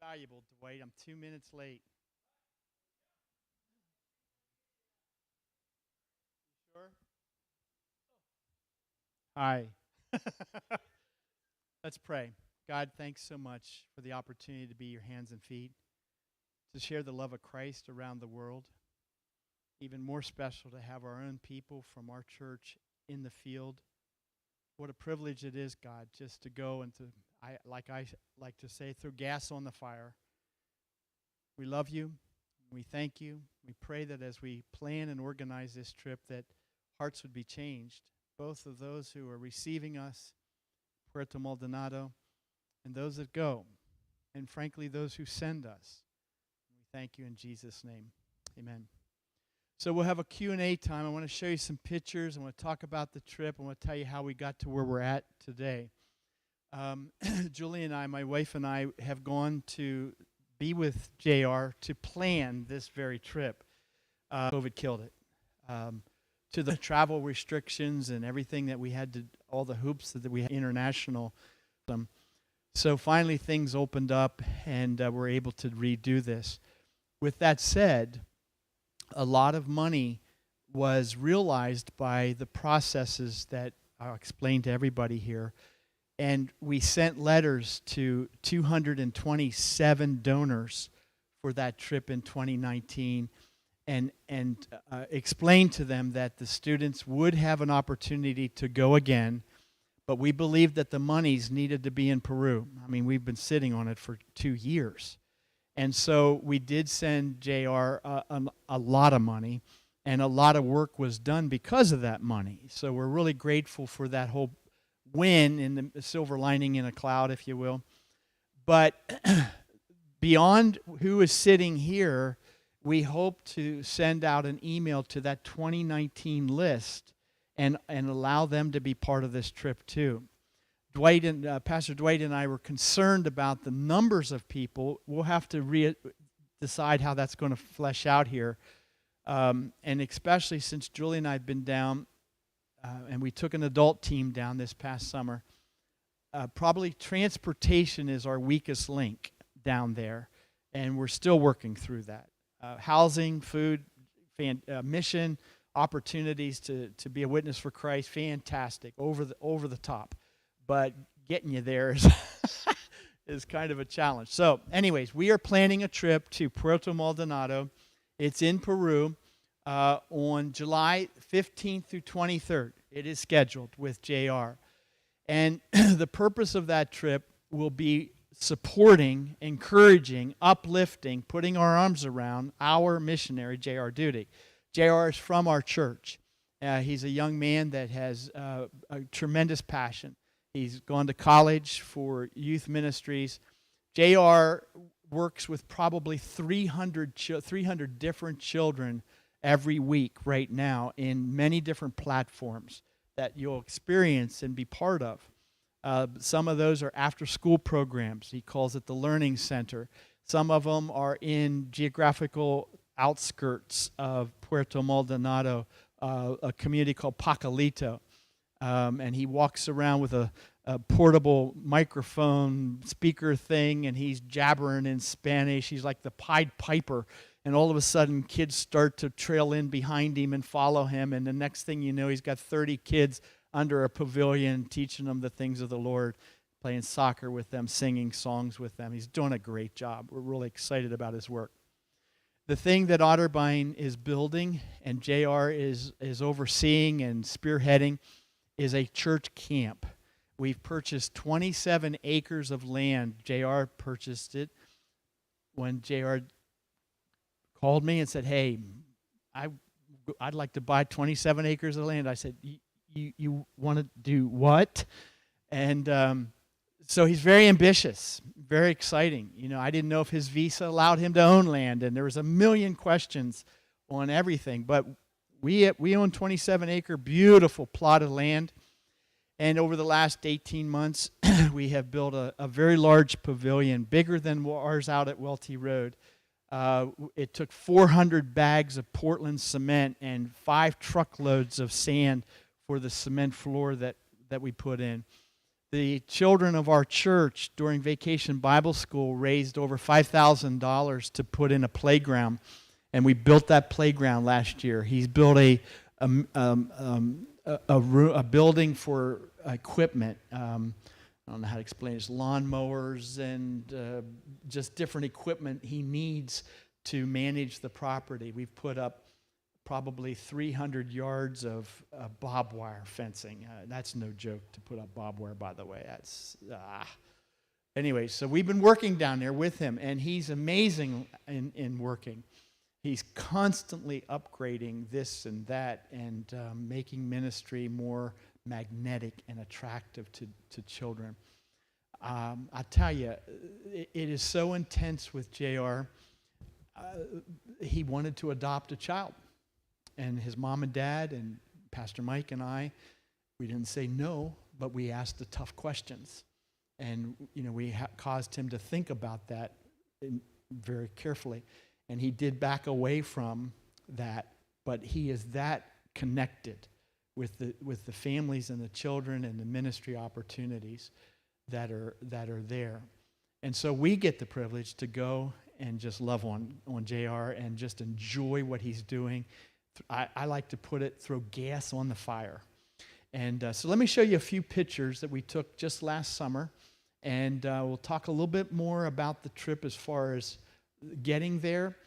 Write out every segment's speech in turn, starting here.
valuable, Dwight. I'm 2 minutes late. Sure? Hi. Let's pray. God, thanks so much for the opportunity to be your hands and feet, to share the love of Christ around the world. Even more special to have our own people from our church in the field. What a privilege it is, God, just to go and I like to say, throw gas on the fire. We love you. We thank you. We pray that as we plan and organize this trip, that hearts would be changed, both of those who are receiving us, Puerto Maldonado, and those that go, and frankly, those who send us. We thank you in Jesus' name. Amen. So we'll have a Q&A time. I want to show you some pictures. I want to talk about the trip. I want to tell you how we got to where we're at today. Julie and I, my wife and I, have gone to be with JR to plan this very trip. COVID killed it. To the travel restrictions and everything that we had to, all the hoops that we had international. So finally things opened up and we're able to redo this. With that said, a lot of money was realized by the processes that I'll explain to everybody here. And we sent letters to 227 donors for that trip in 2019 and explained to them that the students would have an opportunity to go again, but we believed that the monies needed to be in Peru. I mean, we've been sitting on it for 2 years. And so we did send JR a lot of money, and a lot of work was done because of that money. So we're really grateful for that whole win in the silver lining in a cloud, if you will. But beyond who is sitting here, we hope to send out an email to that 2019 list and allow them to be part of this trip too. Pastor Dwight and I were concerned about the numbers of people. We'll have to decide how that's going to flesh out here. And especially since Julie and I have been down, and we took an adult team down this past summer, probably transportation is our weakest link down there. And we're still working through that. Housing, food, mission, opportunities to be a witness for Christ, fantastic, over the top. But getting you there is kind of a challenge. So anyways, we are planning a trip to Puerto Maldonado. It's in Peru on July 15th through 23rd. It is scheduled with JR. And the purpose of that trip will be supporting, encouraging, uplifting, putting our arms around our missionary, J.R. Duty. J.R. is from our church. He's a young man that has a tremendous passion. He's gone to college for youth ministries. J.R. works with probably 300 different children every week right now in many different platforms that you'll experience and be part of. Some of those are after-school programs. He calls it the Learning Center. Some of them are in geographical outskirts of Puerto Maldonado, a community called Pacalito. And he walks around with a portable microphone speaker thing, and he's jabbering in Spanish. He's like the Pied Piper. And all of a sudden, kids start to trail in behind him and follow him. And the next thing you know, he's got 30 kids under a pavilion, teaching them the things of the Lord, playing soccer with them, singing songs with them. He's doing a great job. We're really excited about his work. The thing that Otterbein is building and JR is overseeing and spearheading is a church camp. We've purchased 27 acres of land. JR purchased it when JR called me and said, hey, I'd like to buy 27 acres of land. I said, you want to do what? And so he's very ambitious, very exciting. You know, I didn't know if his visa allowed him to own land, and there was a million questions on everything. But we own 27-acre, beautiful plot of land. And over the last 18 months, we have built a very large pavilion, bigger than ours out at Welty Road. It took 400 bags of Portland cement and 5 truckloads of sand for the cement floor that we put in. The children of our church during Vacation Bible School raised over $5,000 to put in a playground, and we built that playground last year. He's built a building for equipment. I don't know how to explain it. It's lawnmowers and just different equipment he needs to manage the property. We've put up probably 300 yards of barbed wire fencing. That's no joke to put up barbed wire, by the way. Anyway, so we've been working down there with him, and he's amazing in working. He's constantly upgrading this and that and making ministry more magnetic and attractive to children. I tell you, it is so intense with JR. He wanted to adopt a child. And his mom and dad and Pastor Mike and I, we didn't say no, but we asked the tough questions. And, we caused him to think about that very carefully. And he did back away from that, but he is that connected with the families and the children and the ministry opportunities that are there. And so we get the privilege to go and just love on JR and just enjoy what he's doing. I like to put it, throw gas on the fire. And so let me show you a few pictures that we took just last summer. And we'll talk a little bit more about the trip as far as getting there,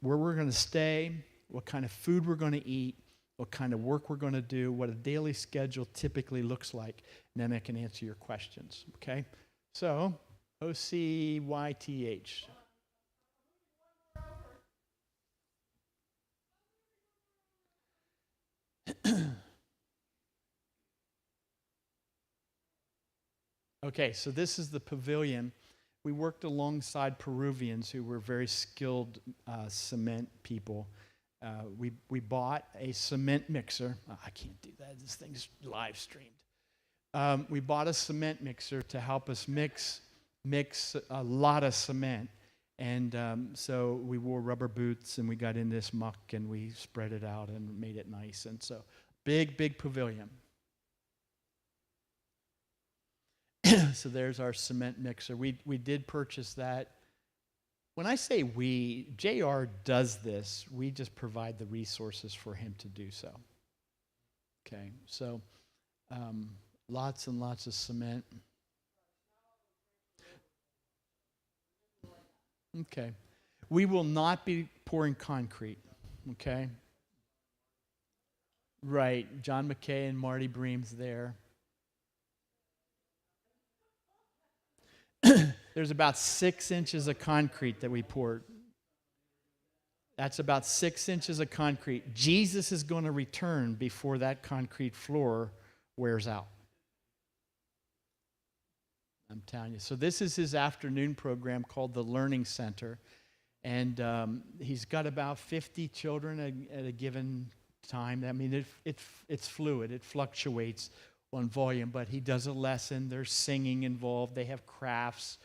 where we're going to stay, what kind of food we're going to eat, what kind of work we're going to do, what a daily schedule typically looks like. And then I can answer your questions, okay? So, OcYth. Okay, so this is the pavilion. We worked alongside Peruvians who were very skilled cement people. We bought a cement mixer. Oh, I can't do that. This thing's live streamed. We bought a cement mixer to help us mix a lot of cement. And so we wore rubber boots and we got in this muck and we spread it out and made it nice. And so big pavilion. So there's our cement mixer. We did purchase that. When I say we, JR does this. We just provide the resources for him to do so. Okay, so lots and lots of cement. Okay. We will not be pouring concrete, okay? Right. John McKay and Marty Bream's there. There's about 6 inches of concrete that we poured. That's about 6 inches of concrete. Jesus is going to return before that concrete floor wears out. I'm telling you. So this is his afternoon program called the Learning Center. And he's got about 50 children at a given time. I mean, it's fluid. It fluctuates on volume, but he does a lesson. There's singing involved. They have crafts.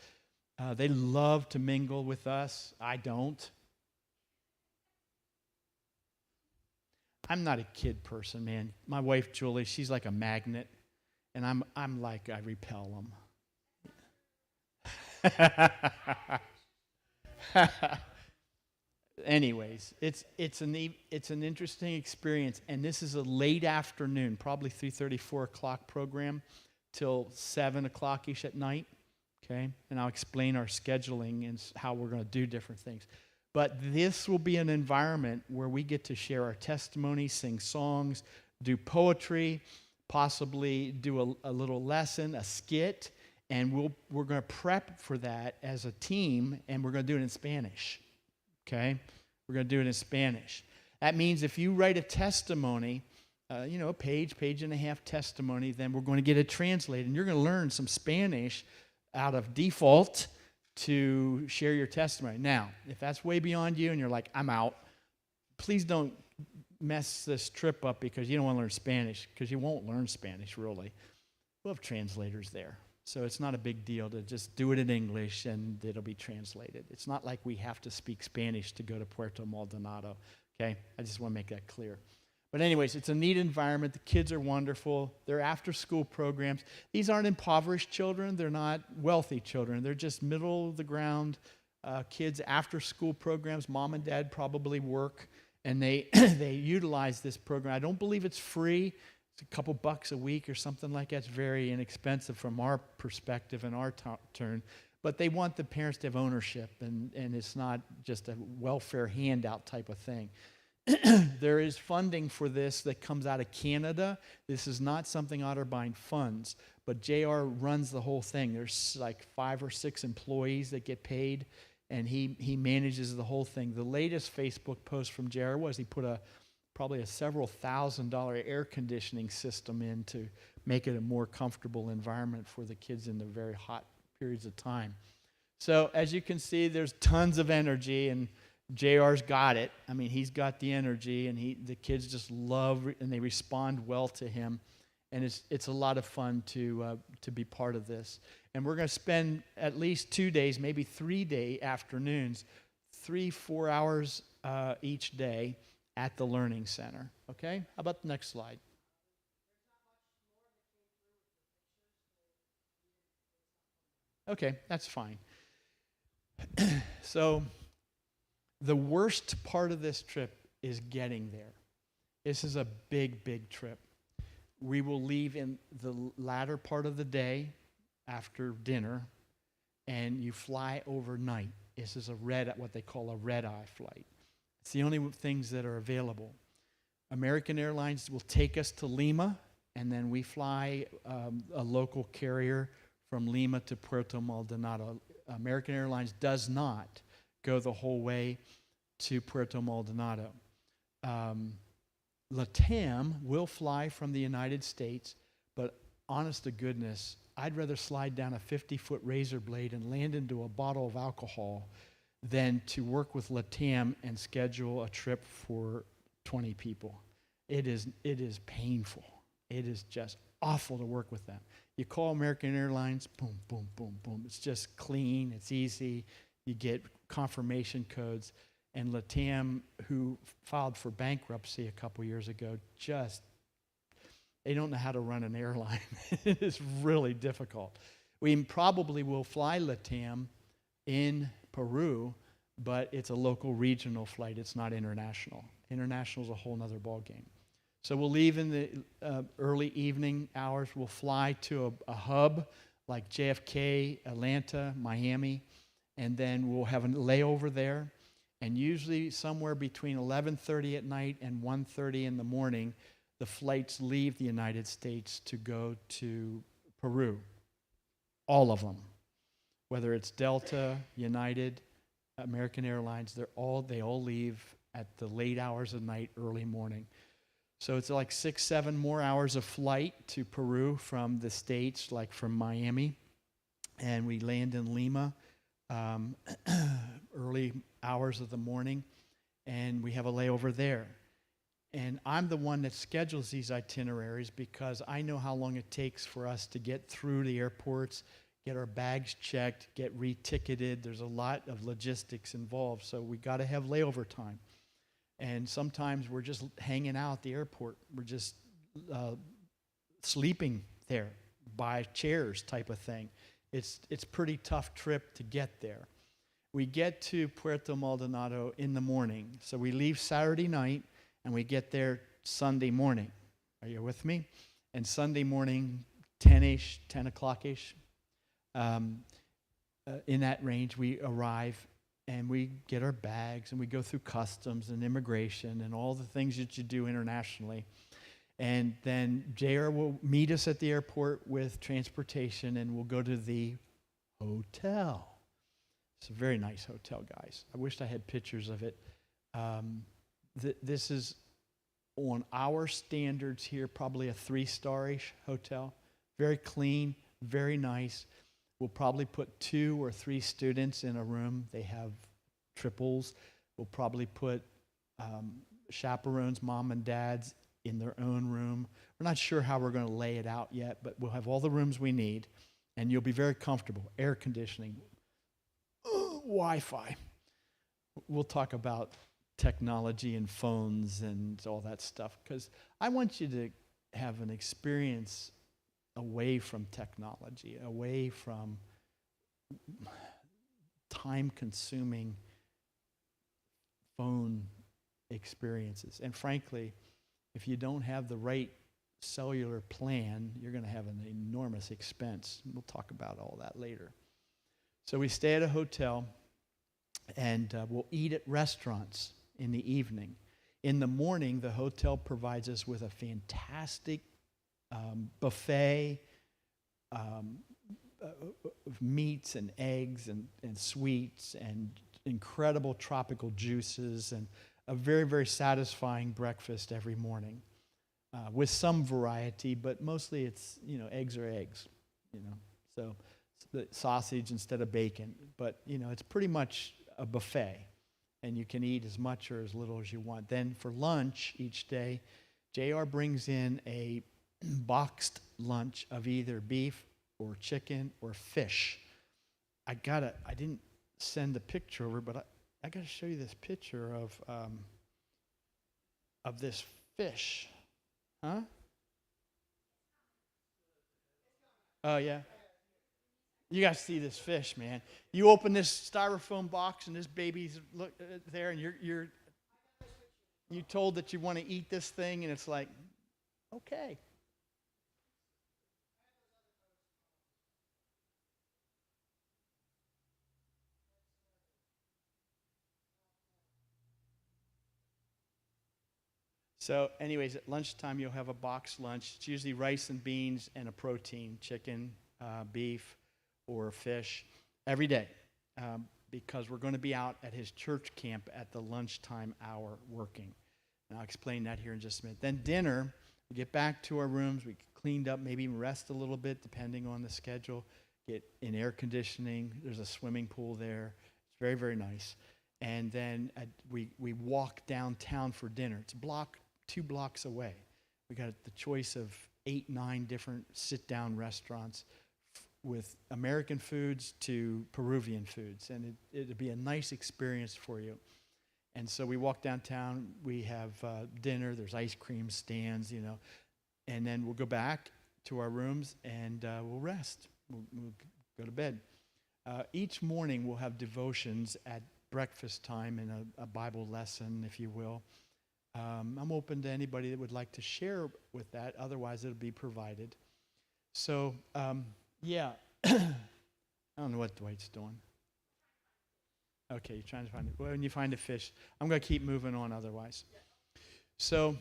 They love to mingle with us. I don't. I'm not a kid person, man. My wife, Julie, she's like a magnet, and I'm like, I repel them. Anyways, it's an interesting experience, and this is a late afternoon, probably 3:30, 4 o'clock program till 7 o'clock-ish at night, okay? And I'll explain our scheduling and how we're going to do different things. But this will be an environment where we get to share our testimony, sing songs, do poetry, possibly do a little lesson, a skit, and we're going to prep for that as a team, and we're going to do it in Spanish. Okay? We're going to do it in Spanish. That means if you write a testimony, a page and a half testimony, then we're going to get it translated. And you're going to learn some Spanish out of default to share your testimony. Now, if that's way beyond you and you're like, I'm out, please don't mess this trip up because you don't want to learn Spanish, because you won't learn Spanish, really. We'll have translators there. So it's not a big deal to just do it in English and it'll be translated. It's not like we have to speak Spanish to go to Puerto Maldonado, okay? I just want to make that clear. But anyways, it's a neat environment. The kids are wonderful. They're after-school programs. These aren't impoverished children. They're not wealthy children. They're just middle-of-the-ground kids after-school programs. Mom and dad probably work, and they they utilize this program. I don't believe it's free. It's a couple bucks a week or something like that. It's very inexpensive from our perspective and our turn. But they want the parents to have ownership, and it's not just a welfare handout type of thing. There is funding for this that comes out of Canada. This is not something Otterbein funds, but JR runs the whole thing. There's like 5 or 6 employees that get paid, and he manages the whole thing. The latest Facebook post from JR was he put probably a several $1,000 air conditioning system in to make it a more comfortable environment for the kids in the very hot periods of time. So as you can see, there's tons of energy, and JR's got it. I mean, he's got the energy, and the kids just love and they respond well to him, and it's a lot of fun to be part of this. And we're going to spend at least 2 days, maybe 3-day afternoons, 3-4 hours each day at the Learning Center. Okay? How about the next slide? Okay, that's fine. So the worst part of this trip is getting there. This is a big, big trip. We will leave in the latter part of the day after dinner, and you fly overnight. This is what they call a red-eye flight. It's the only things that are available. American Airlines will take us to Lima, and then we fly a local carrier from Lima to Puerto Maldonado. American Airlines does not go the whole way to Puerto Maldonado. LATAM will fly from the United States, but honest to goodness, I'd rather slide down a 50-foot razor blade and land into a bottle of alcohol than to work with LATAM and schedule a trip for 20 people. It is painful. It is just awful to work with them. You call American Airlines, boom, boom, boom, boom. It's just clean. It's easy. You get confirmation codes. And LATAM, who filed for bankruptcy a couple years ago, they don't know how to run an airline. It is really difficult. We probably will fly LATAM in Peru, but it's a local regional flight. It's not international. International is a whole other ballgame. So we'll leave in the early evening hours. We'll fly to a hub like JFK, Atlanta, Miami, and then we'll have a layover there. And usually somewhere between 11:30 at night and 1:30 in the morning, the flights leave the United States to go to Peru. All of them. Whether it's Delta, United, American Airlines, they all leave at the late hours of night, early morning. So it's like 6-7 more hours of flight to Peru from the States, like from Miami. And we land in Lima early hours of the morning, and we have a layover there. And I'm the one that schedules these itineraries because I know how long it takes for us to get through the airports, get our bags checked, get reticketed. There's a lot of logistics involved, so we got to have layover time. And sometimes we're just hanging out at the airport. We're just sleeping there by chairs type of thing. It's a pretty tough trip to get there. We get to Puerto Maldonado in the morning. So we leave Saturday night, and we get there Sunday morning. Are you with me? And Sunday morning, 10 o'clock-ish, in that range, we arrive, and we get our bags, and we go through customs and immigration and all the things that you do internationally. And then JR will meet us at the airport with transportation, and we'll go to the hotel. It's a very nice hotel, guys. I wish I had pictures of it. This is, on our standards here, probably a 3-star-ish hotel. Very clean, very nice. We'll probably put 2 or 3 students in a room. They have triples. We'll probably put chaperones, mom and dads, in their own room. We're not sure how we're going to lay it out yet, but we'll have all the rooms we need, and you'll be very comfortable. Air conditioning, Wi-Fi. We'll talk about technology and phones and all that stuff, because I want you to have an experience away from technology, away from time-consuming phone experiences. And frankly, if you don't have the right cellular plan, you're going to have an enormous expense. We'll talk about all that later. So we stay at a hotel, and we'll eat at restaurants in the evening. In the morning, the hotel provides us with a fantastic buffet of meats and eggs and sweets and incredible tropical juices and a very, very satisfying breakfast every morning with some variety, but mostly it's, eggs are eggs, So the sausage instead of bacon. But, it's pretty much a buffet, and you can eat as much or as little as you want. Then for lunch each day, JR brings in a boxed lunch of either beef or chicken or fish. I didn't send the picture over, but I got to show you this picture of this fish. Huh? Oh, yeah. You guys see this fish, man. You open this styrofoam box and this baby's there, and you're told that you want to eat this thing, and it's like, okay. So anyways, at lunchtime, you'll have a boxed lunch. It's usually rice and beans and a protein, chicken, beef, or fish, every day, because we're going to be out at his church camp at the lunchtime hour working. And I'll explain that here in just a minute. Then dinner, we get back to our rooms, we get cleaned up, maybe even rest a little bit, depending on the schedule, get in air conditioning. There's a swimming pool there. It's very, very nice. And then we walk downtown for dinner. It's 2 blocks away. We got the choice of 8, 9 different sit-down restaurants with American foods to Peruvian foods, and it'd be a nice experience for you. And so we walk downtown, we have dinner, there's ice cream stands, and then we'll go back to our rooms and we'll rest. We'll go to bed. Each morning we'll have devotions at breakfast time and a Bible lesson, if you will. I'm open to anybody that would like to share with that. Otherwise, it'll be provided. So, yeah. I don't know what Dwight's doing. Okay, you're trying to find it. Well, when you find a fish, I'm going to keep moving on otherwise. So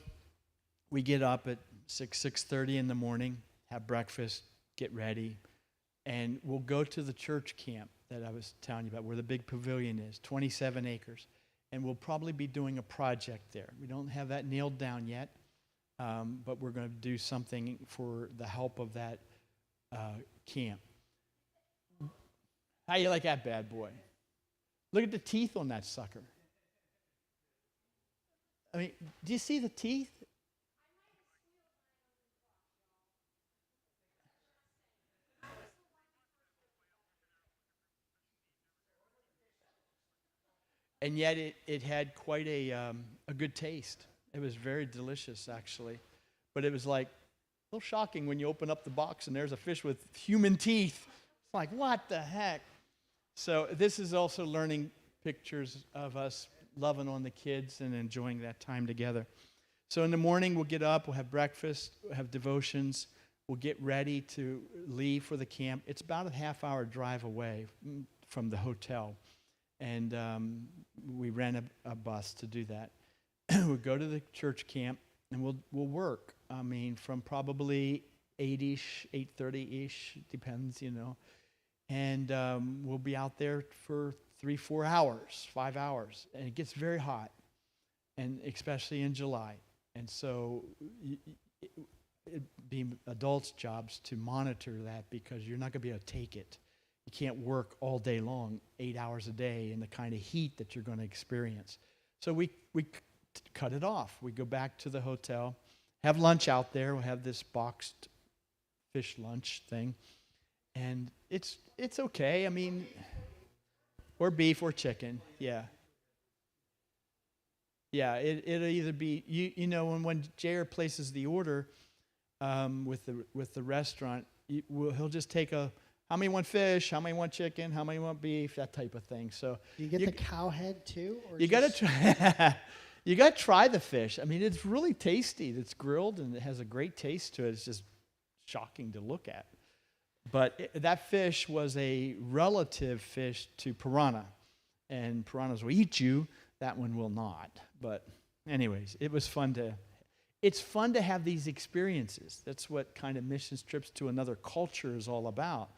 we get up at 6:30 in the morning, have breakfast, get ready, and we'll go to the church camp that I was telling you about, where the big pavilion is, 27 acres. And we'll probably be doing a project there. We don't have that nailed down yet, but we're going to do something for the help of that camp. How you like that bad boy? Look at the teeth on that sucker. I mean, do you see the teeth? And yet it had quite a good taste. It was very delicious, actually. But it was like a little shocking when you open up the box and there's a fish with human teeth. It's like, what the heck? So this is also learning pictures of us loving on the kids and enjoying that time together. So in the morning, we'll get up, we'll have breakfast, we'll have devotions, we'll get ready to leave for the camp. It's about a half-hour drive away from the hotel. And we rent a bus to do that. We'll go to the church camp, and we'll work. I mean, from probably 8-ish, 8:30-ish, depends, And we'll be out there for 3-4 hours, 5 hours. And it gets very hot, and especially in July. And so it'd be adults' jobs to monitor that, because you're not going to be able to take it. You can't work all day long, 8 hours a day in the kind of heat that you're going to experience. So we cut it off. We go back to the hotel, have lunch out there. We'll have this boxed fish lunch thing. And it's okay. I mean, or beef or chicken, yeah. Yeah, it'll either be you know when JR places the order with the restaurant, he'll just take how many want fish, how many want chicken, how many want beef, that type of thing. So Do you get the cow head too? Or you got to try. You got to try the fish. I mean, it's really tasty. It's grilled and it has a great taste to it. It's just shocking to look at. But that fish was a relative fish to piranha, and piranhas will eat you. That one will not. But anyways, it's fun to have these experiences. That's what kind of missions trips to another culture is all about.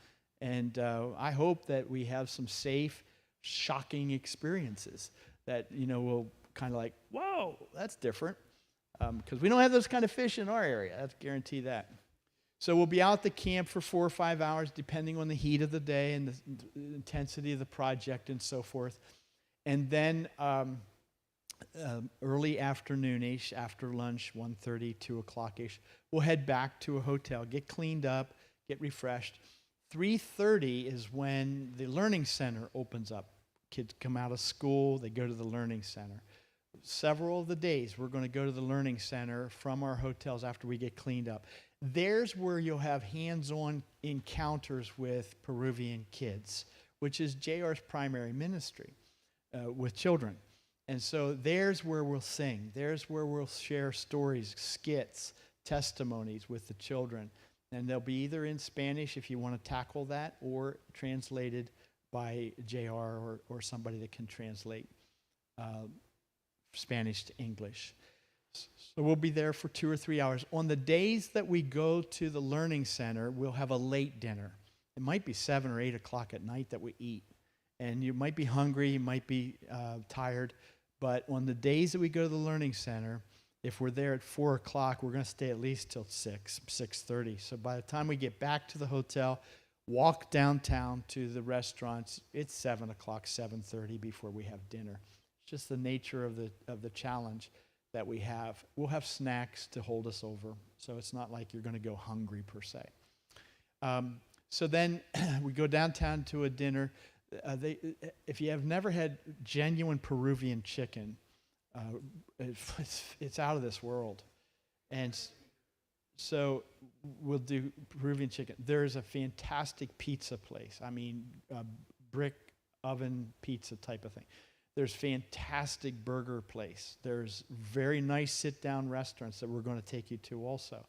And I hope that we have some safe, shocking experiences that, will kind of like, whoa, that's different. Because we don't have those kind of fish in our area. I guarantee that. So we'll be out at the camp for 4 or 5 hours, depending on the heat of the day and the intensity of the project and so forth. And then early afternoon-ish, after lunch, 1:30, 2 o'clock-ish, we'll head back to a hotel, get cleaned up, get refreshed. 3:30 is when the learning center opens up. Kids come out of school, they go to the learning center. Several of the days, we're going to go to the learning center from our hotels after we get cleaned up. There's where you'll have hands-on encounters with Peruvian kids, which is JR's primary ministry with children. And so there's where we'll sing. There's where we'll share stories, skits, testimonies with the children. And they'll be either in Spanish if you want to tackle that, or translated by JR or somebody that can translate Spanish to English. So we'll be there for 2 or 3 hours. On the days that we go to the learning center, we'll have a late dinner. It might be 7 or 8 o'clock at night that we eat. And you might be hungry, you might be tired. But on the days that we go to the learning center, if we're there at 4 o'clock, we're going to stay at least till 6:30. So by the time we get back to the hotel, walk downtown to the restaurants, it's 7 o'clock, 7:30 before we have dinner. It's just the nature of the challenge that we have. We'll have snacks to hold us over, so it's not like you're going to go hungry per se. So then we go downtown to a dinner. If you have never had genuine Peruvian chicken, it's out of this world. And so we'll do Peruvian chicken. There's a fantastic pizza place. I mean, brick oven pizza type of thing. There's fantastic burger place. There's very nice sit-down restaurants that we're going to take you to also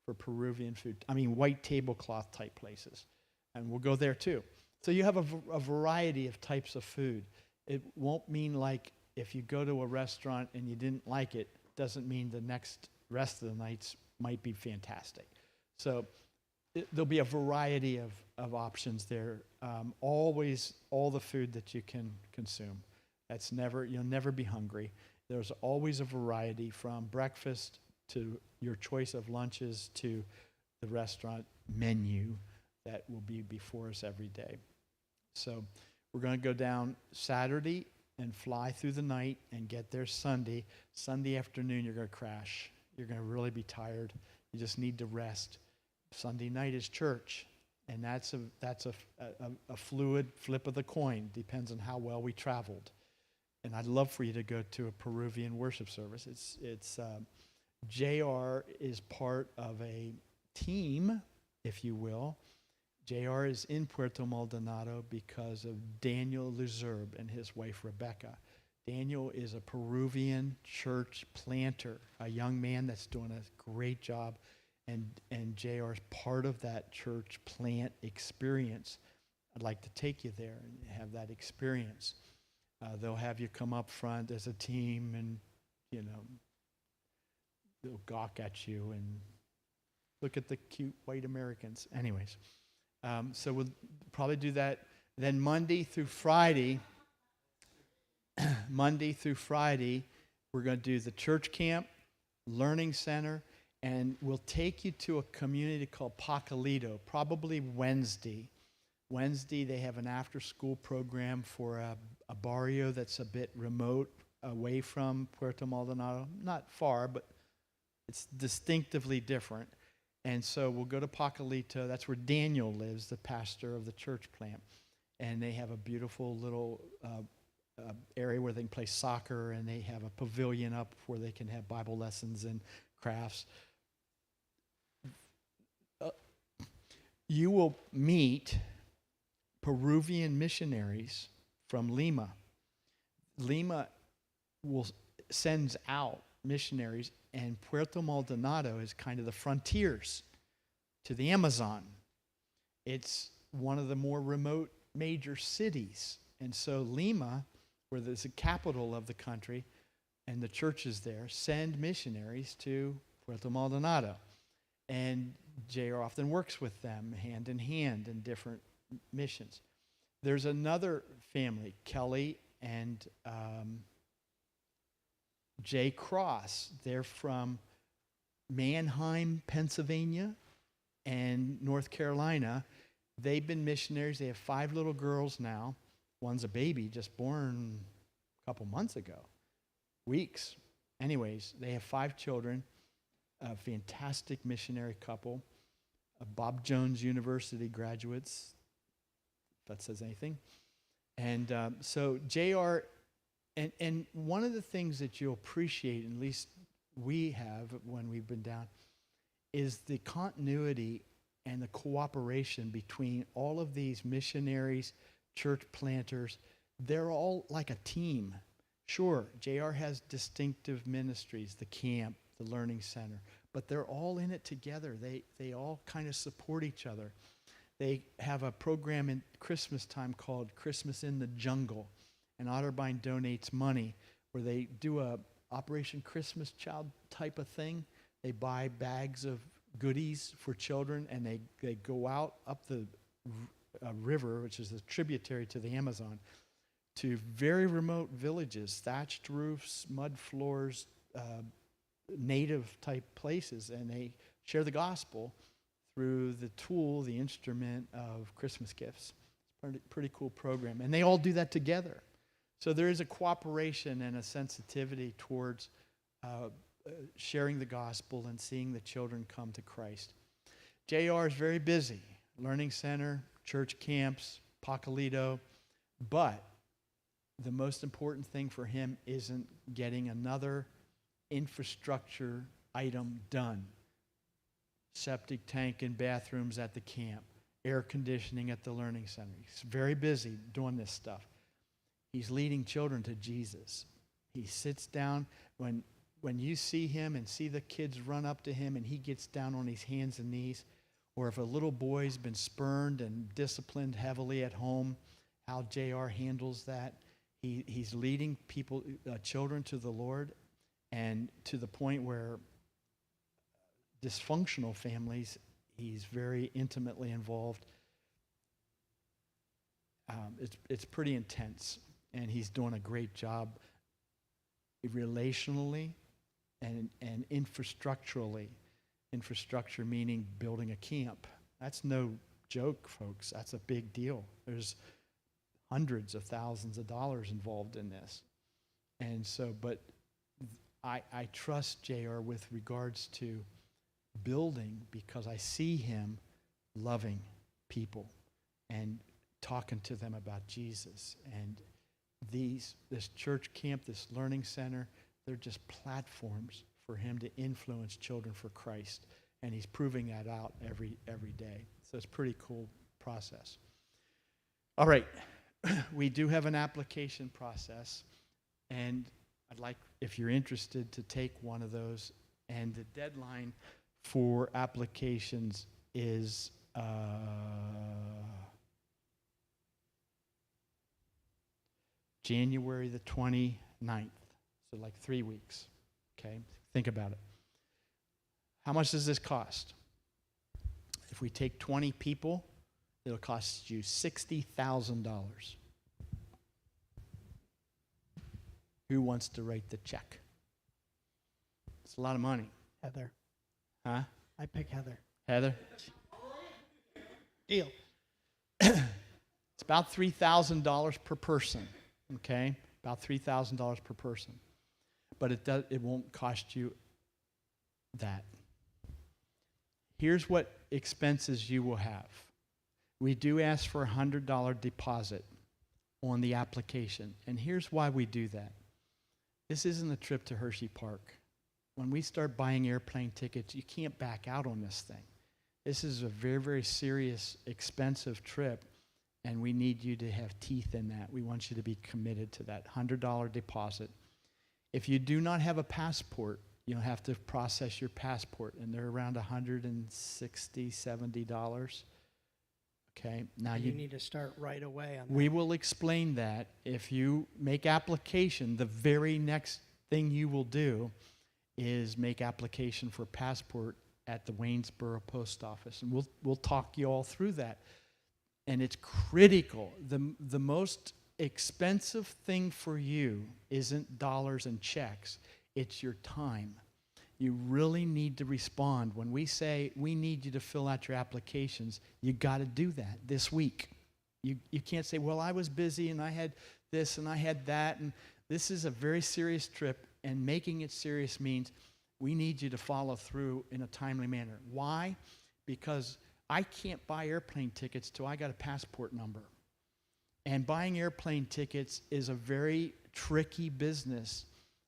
for Peruvian food. I mean, white tablecloth type places. And we'll go there too. So you have a variety of types of food. It won't mean like if you go to a restaurant and you didn't like it, doesn't mean the rest of the nights might be fantastic. So there'll be a variety of options there. Always all the food that you can consume. You'll never be hungry. There's always a variety from breakfast to your choice of lunches to the restaurant menu that will be before us every day. So we're going to go down Saturday and fly through the night and get there Sunday. Sunday afternoon, you're going to crash. You're going to really be tired. You just need to rest. Sunday night is church, and that's a fluid flip of the coin. Depends on how well we traveled. And I'd love for you to go to a Peruvian worship service. It's JR is part of a team, if you will. JR is in Puerto Maldonado because of Daniel Luzerb and his wife Rebecca. Daniel is a Peruvian church planter, a young man that's doing a great job, and JR is part of that church plant experience. I'd like to take you there and have that experience. They'll have you come up front as a team, and they'll gawk at you and look at the cute white Americans. Anyways, so we'll probably do that. Then Monday through Friday, we're going to do the church camp, learning center, and we'll take you to a community called Pacalito, probably Wednesday. Wednesday, they have an after-school program for a barrio that's a bit remote, away from Puerto Maldonado. Not far, but it's distinctively different. And so we'll go to Pacalito. That's where Daniel lives, the pastor of the church plant. And they have a beautiful little area where they can play soccer, and they have a pavilion up where they can have Bible lessons and crafts. You will meet Peruvian missionaries from Lima. Lima sends out missionaries, and Puerto Maldonado is kind of the frontiers to the Amazon. It's one of the more remote major cities. And so Lima, where there's the capital of the country, and the churches there, send missionaries to Puerto Maldonado. And J.R. often works with them hand in hand in different missions. There's another family, Kelly and Jay Cross. They're from Manheim, Pennsylvania, and North Carolina. They've been missionaries. They have 5 little girls now. One's a baby, just born a couple months ago, weeks. Anyways, they have 5 children, a fantastic missionary couple, Bob Jones University graduates, if that says anything. And so JR, and one of the things that you'll appreciate, at least we have when we've been down, is the continuity and the cooperation between all of these missionaries, church planters. They're all like a team. Sure, JR has distinctive ministries, the camp, the learning center, but they're all in it together. They all kind of support each other. They have a program in Christmas time called Christmas in the Jungle, and Otterbein donates money where they do a Operation Christmas Child type of thing. They buy bags of goodies for children, and they go out up the river, which is a tributary to the Amazon, to very remote villages, thatched roofs, mud floors, native type places, and they share the gospel through the tool, the instrument of Christmas gifts. It's a pretty cool program, and they all do that together. So there is a cooperation and a sensitivity towards sharing the gospel and seeing the children come to Christ. JR is very busy, learning center, church camps, Pacalito, but the most important thing for him isn't getting another infrastructure item done. Septic tank and bathrooms at the camp, air conditioning at the learning center. He's very busy doing this stuff. He's leading children to Jesus. He sits down. When you see him and see the kids run up to him and he gets down on his hands and knees, or if a little boy's been spurned and disciplined heavily at home, how JR handles that. He's leading children to the Lord, and to the point where dysfunctional families, he's very intimately involved. It's pretty intense, and he's doing a great job relationally and infrastructurally. Infrastructure meaning building a camp. That's no joke, folks. That's a big deal. There's hundreds of thousands of dollars involved in this. And so, but I trust JR with regards to building, because I see him loving people and talking to them about Jesus. And this church camp, this learning center, they're just platforms for him to influence children for Christ. And he's proving that out every day. So it's a pretty cool process. All right. We do have an application process, and I'd like, if you're interested, to take one of those. And the deadline for applications is January the 29th, so like 3 weeks. Okay, think about it. How much does this cost? If we take 20 people, it'll cost you $60,000. Who wants to write the check? It's a lot of money. Heather. Huh? I pick Heather. Heather? Deal. It's about $3,000 per person, okay? About $3,000 per person. But it won't cost you that. Here's what expenses you will have. We do ask for a $100 deposit on the application. And here's why we do that. This isn't a trip to Hershey Park. When we start buying airplane tickets, you can't back out on this thing. This is a very, very serious, expensive trip, and we need you to have teeth in that. We want you to be committed to that $100 deposit. If you do not have a passport, you'll have to process your passport, and they're around $160, $70. Okay, now you need to start right away on that. We will explain that. If you make application, the very next thing you will do is make application for passport at the Waynesboro Post Office, and we'll talk you all through that. And it's critical. The most expensive thing for you isn't dollars and checks. It's your time. You really need to respond. When we say we need you to fill out your applications, you got to do that this week. You can't say, well, I was busy and I had this and I had that. And this is a very serious trip, and making it serious means we need you to follow through in a timely manner. Why? Because I can't buy airplane tickets till I got a passport number. And buying airplane tickets is a very tricky business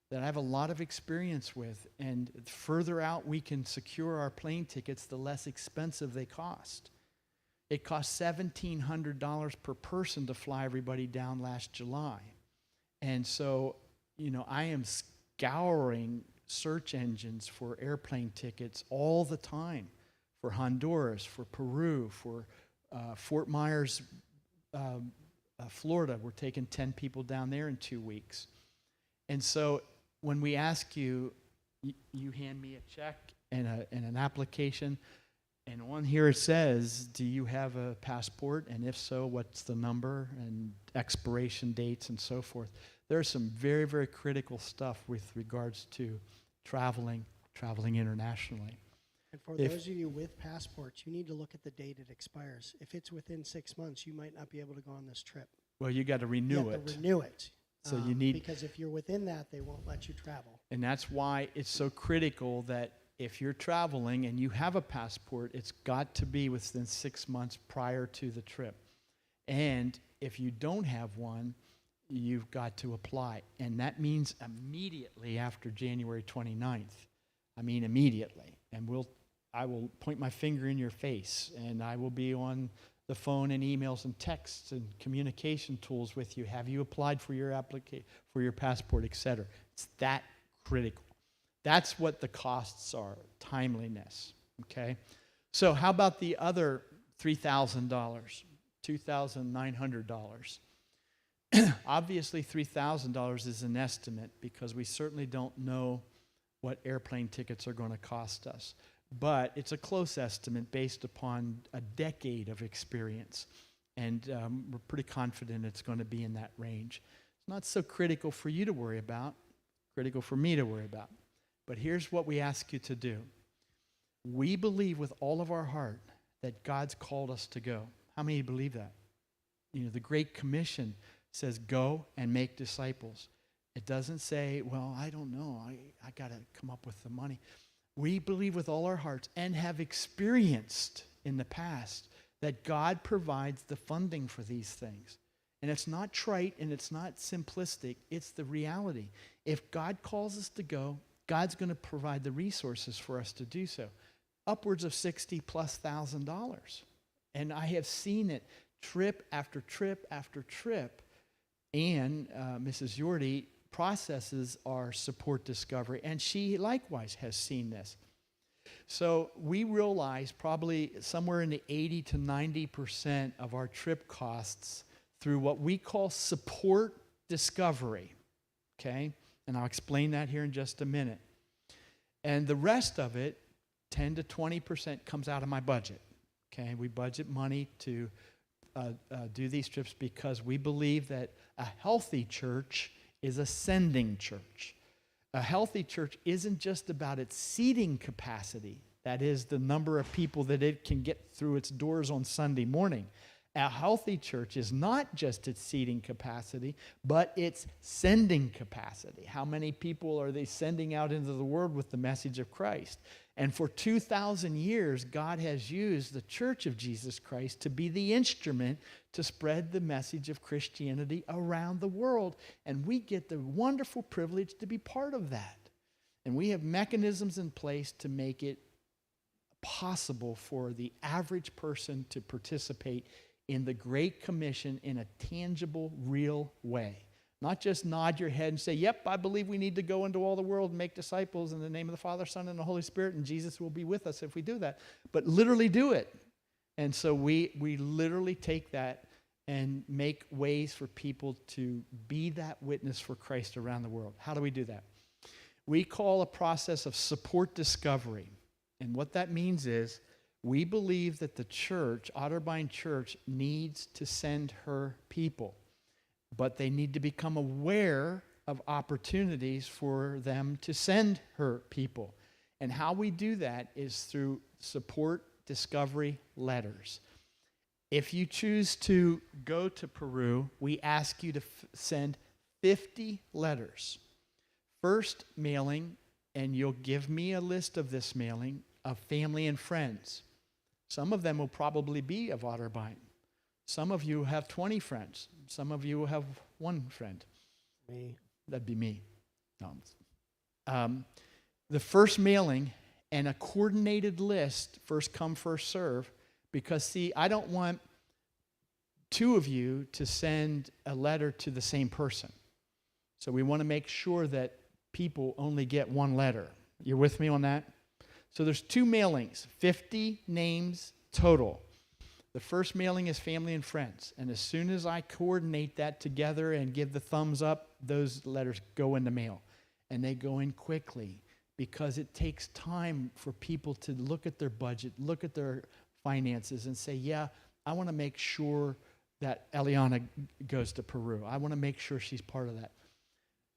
that I have a lot of experience with. And the further out we can secure our plane tickets, the less expensive they cost. It cost $1,700 per person to fly everybody down last July. And so, I am scouring search engines for airplane tickets all the time, for Honduras, for Peru, for Fort Myers, Florida. We're taking 10 people down there in 2 weeks. And so when we ask you, you hand me a check and an application, and on here it says, do you have a passport? And if so, what's the number and expiration dates and so forth. There's some very, very critical stuff with regards to traveling internationally. And for those of you with passports, you need to look at the date it expires. If it's within 6 months, you might not be able to go on this trip. Well, you got to renew it. Renew it. So you need, because if you're within that, they won't let you travel. And that's why it's so critical that if you're traveling and you have a passport, it's got to be within 6 months prior to the trip. And if you don't have one, you've got to apply. And that means immediately after January 29th. I mean immediately. And I will point my finger in your face, and I will be on the phone and emails and texts and communication tools with you. Have you applied for your for your passport, etc.? It's that critical. That's what the costs are, timeliness, okay? So how about the other $3,000, $2,900? Obviously, $3,000 is an estimate because we certainly don't know what airplane tickets are going to cost us. But it's a close estimate based upon a decade of experience. And we're pretty confident it's going to be in that range. It's not so critical for you to worry about, critical for me to worry about. But here's what we ask you to do. We believe with all of our heart that God's called us to go. How many believe that? The Great Commission says, go and make disciples. It doesn't say, well, I don't know. I got to come up with the money. We believe with all our hearts and have experienced in the past that God provides the funding for these things. And it's not trite and it's not simplistic. It's the reality. If God calls us to go, God's going to provide the resources for us to do so. Upwards of $60,000+. And I have seen it trip after trip after trip. And Mrs. Yordi processes our support discovery, and she likewise has seen this. So we realize probably somewhere in the 80 to 90% of our trip costs through what we call support discovery, okay? And I'll explain that here in just a minute. And the rest of it, 10 to 20%, comes out of my budget, okay? We budget money to do these trips because we believe that a healthy church is a sending church. A healthy church isn't just about its seating capacity, that is the number of people that it can get through its doors on Sunday morning. A healthy church is not just its seating capacity, but its sending capacity. How many people are they sending out into the world with the message of Christ? And for 2,000 years, God has used the Church of Jesus Christ to be the instrument to spread the message of Christianity around the world. And we get the wonderful privilege to be part of that. And we have mechanisms in place to make it possible for the average person to participate in the Great Commission in a tangible, real way. Not just nod your head and say, yep, I believe we need to go into all the world and make disciples in the name of the Father, Son, and the Holy Spirit, and Jesus will be with us if we do that. But literally do it. And so we literally take that and make ways for people to be that witness for Christ around the world. How do we do that? We call a process of support discovery. And what that means is we believe that the church, Otterbein Church, needs to send her people. But they need to become aware of opportunities for them to send her people. And how we do that is through support discovery letters. If you choose to go to Peru, we ask you to send 50 letters. First mailing, and you'll give me a list of this mailing, of family and friends. Some of them will probably be of Otterbein. Some of you have 20 friends. Some of you have one friend. Me. That'd be me. No. The first mailing and a coordinated list, first come, first serve, because, see, I don't want two of you to send a letter to the same person. So we want to make sure that people only get one letter. You're with me on that? So there's 2 mailings, 50 names total. The first mailing is family and friends. And as soon as I coordinate that together and give the thumbs up, those letters go in the mail. And they go in quickly because it takes time for people to look at their budget, look at their finances, and say, yeah, I want to make sure that Eliana goes to Peru. I want to make sure she's part of that.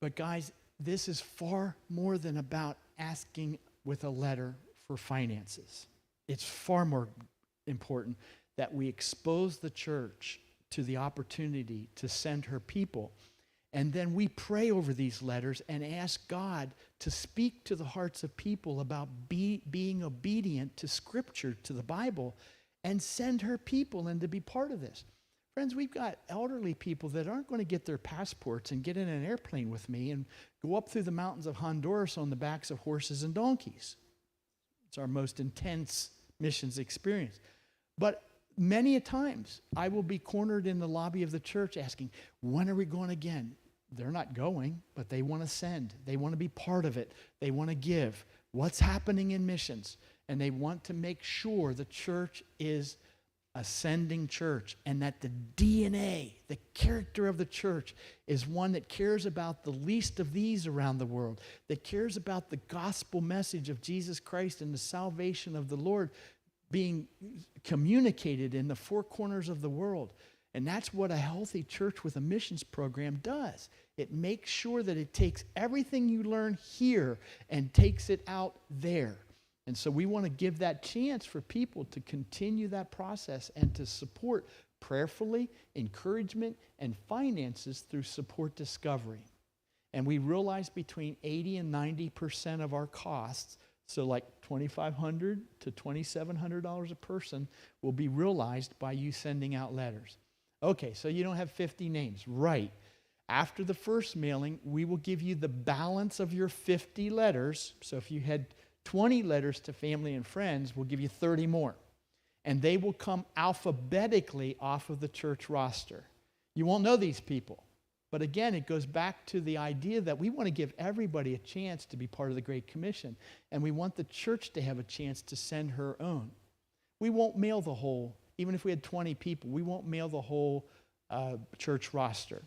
But guys, this is far more than about asking with a letter for finances. It's far more important that we expose the church to the opportunity to send her people. And then we pray over these letters and ask God to speak to the hearts of people about being obedient to Scripture, to the Bible, and send her people and to be part of this. Friends, we've got elderly people that aren't going to get their passports and get in an airplane with me and go up through the mountains of Honduras on the backs of horses and donkeys. It's our most intense missions experience. But many a times, I will be cornered in the lobby of the church asking, when are we going again? They're not going, but they want to send. They want to be part of it. They want to give. What's happening in missions? And they want to make sure the church is a sending church and that the DNA, the character of the church, is one that cares about the least of these around the world, that cares about the gospel message of Jesus Christ and the salvation of the Lord being communicated in the 4 corners of the world. And that's what a healthy church with a missions program does. It makes sure that it takes everything you learn here and takes it out there. And so we want to give that chance for people to continue that process and to support prayerfully, encouragement, and finances through support discovery. And we realize between 80 and 90% of our costs, so like $2,500 to $2,700 a person, will be realized by you sending out letters. Okay, so you don't have 50 names. Right. After the first mailing, we will give you the balance of your 50 letters. So if you had 20 letters to family and friends, we'll give you 30 more. And they will come alphabetically off of the church roster. You won't know these people. But again, it goes back to the idea that we want to give everybody a chance to be part of the Great Commission. And we want the church to have a chance to send her own. We won't mail the whole, even if we had 20 people, we won't mail the whole church roster.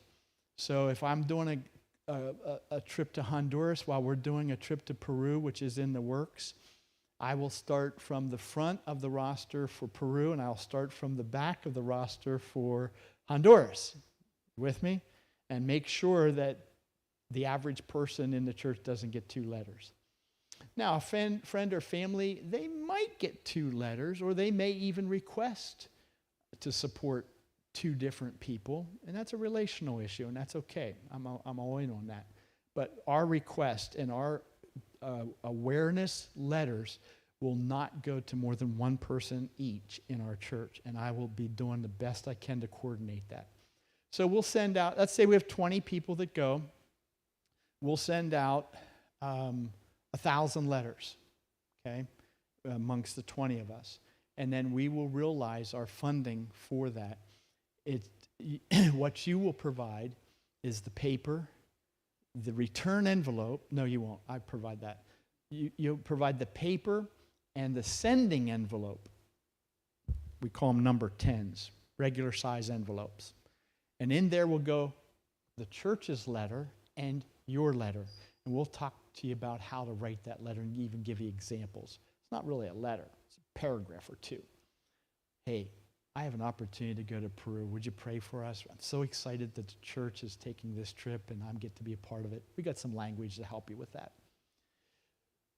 So if I'm doing a trip to Honduras while we're doing a trip to Peru, which is in the works, I will start from the front of the roster for Peru, and I'll start from the back of the roster for Honduras. With me? And make sure that the average person in the church doesn't get 2 letters. Now, a friend or family, they might get 2 letters, or they may even request to support 2 different people, and that's a relational issue, and that's okay. I'm all in on that. But our request and our awareness letters will not go to more than one person each in our church, and I will be doing the best I can to coordinate that. So we'll send out, let's say we have 20 people that go. We'll send out 1,000 letters, okay, amongst the 20 of us. And then we will realize our funding for that. What you will provide is the paper, the return envelope. No, you won't. I provide that. You'll provide the paper and the sending envelope. We call them number 10s, regular size envelopes. And in there will go the church's letter and your letter. And we'll talk to you about how to write that letter and even give you examples. It's not really a letter. It's a paragraph or two. Hey, I have an opportunity to go to Peru. Would you pray for us? I'm so excited that the church is taking this trip and I get to be a part of it. We got some language to help you with that.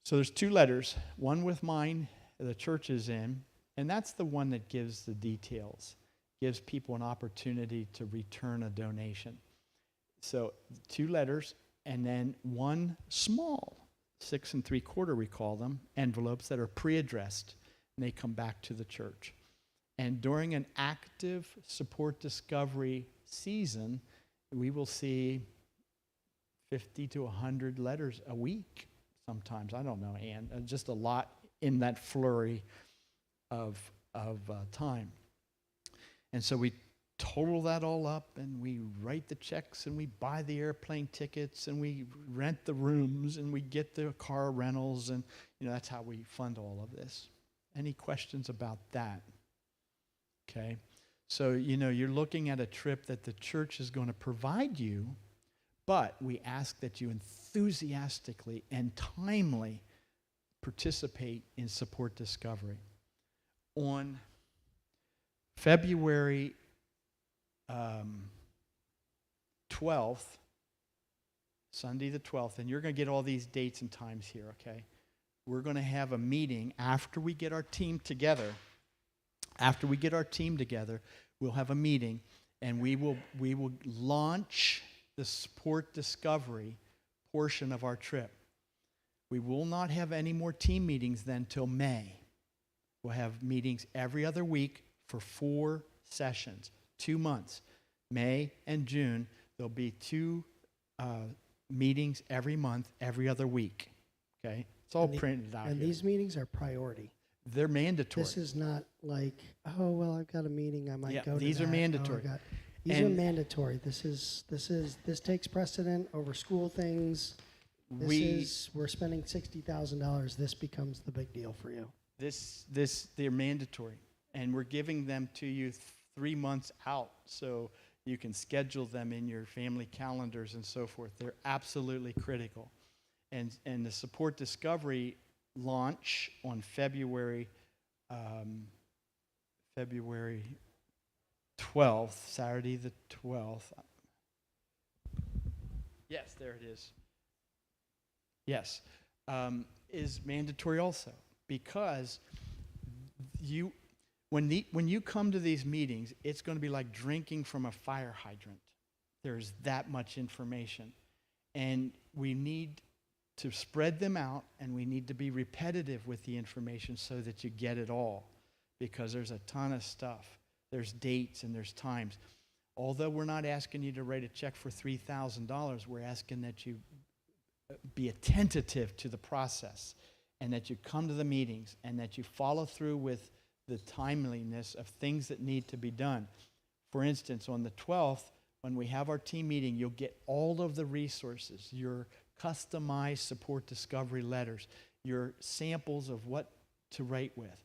So there's 2 letters, one with mine, the church is in, and that's the one that gives the details, gives people an opportunity to return a donation. So 2 letters, and then 1 small, 6 3/4 we call them, envelopes that are pre-addressed, and they come back to the church. And during an active support discovery season, we will see 50 to 100 letters a week. Sometimes, I don't know, Ann, just a lot in that flurry of time. And so we total that all up, and we write the checks, and we buy the airplane tickets, and we rent the rooms, and we get the car rentals, and that's how we fund all of this. Any questions about that? Okay, so you're looking at a trip that the church is going to provide you, but we ask that you enthusiastically and timely participate in support discovery. On February 12th, Sunday the 12th, and you're going to get all these dates and times here, okay? We're going to have a meeting after we get our team together. After we get our team together, we'll have a meeting, and we will launch the support discovery portion of our trip. We will not have any more team meetings then till May. We'll have meetings every other week for 4 sessions, 2 months. May and June, there'll be 2 meetings every month, every other week. Okay? It's all printed out and here. These meetings are priority. They're mandatory. This is not like, oh, well, I've got a meeting, I might go to these that. are mandatory. These are mandatory. This takes precedent over school things. We're spending $60,000. This becomes the big deal for you. They're mandatory, and we're giving them to you 3 months out, so you can schedule them in your family calendars and so forth. They're absolutely critical, and the support discovery launch on February 12th, Saturday the 12th. Yes, there it is. Yes, is mandatory also, because when you come to these meetings, it's going to be like drinking from a fire hydrant. There's that much information, and we need to spread them out, and we need to be repetitive with the information so that you get it all, because there's a ton of stuff. There's dates and there's times. Although we're not asking you to write a check for $3,000, we're asking that you be attentive to the process, and that you come to the meetings, and that you follow through with the timeliness of things that need to be done. For instance, on the 12th, when we have our team meeting, you'll get all of the resources, your customized support discovery letters, your samples of what to write with,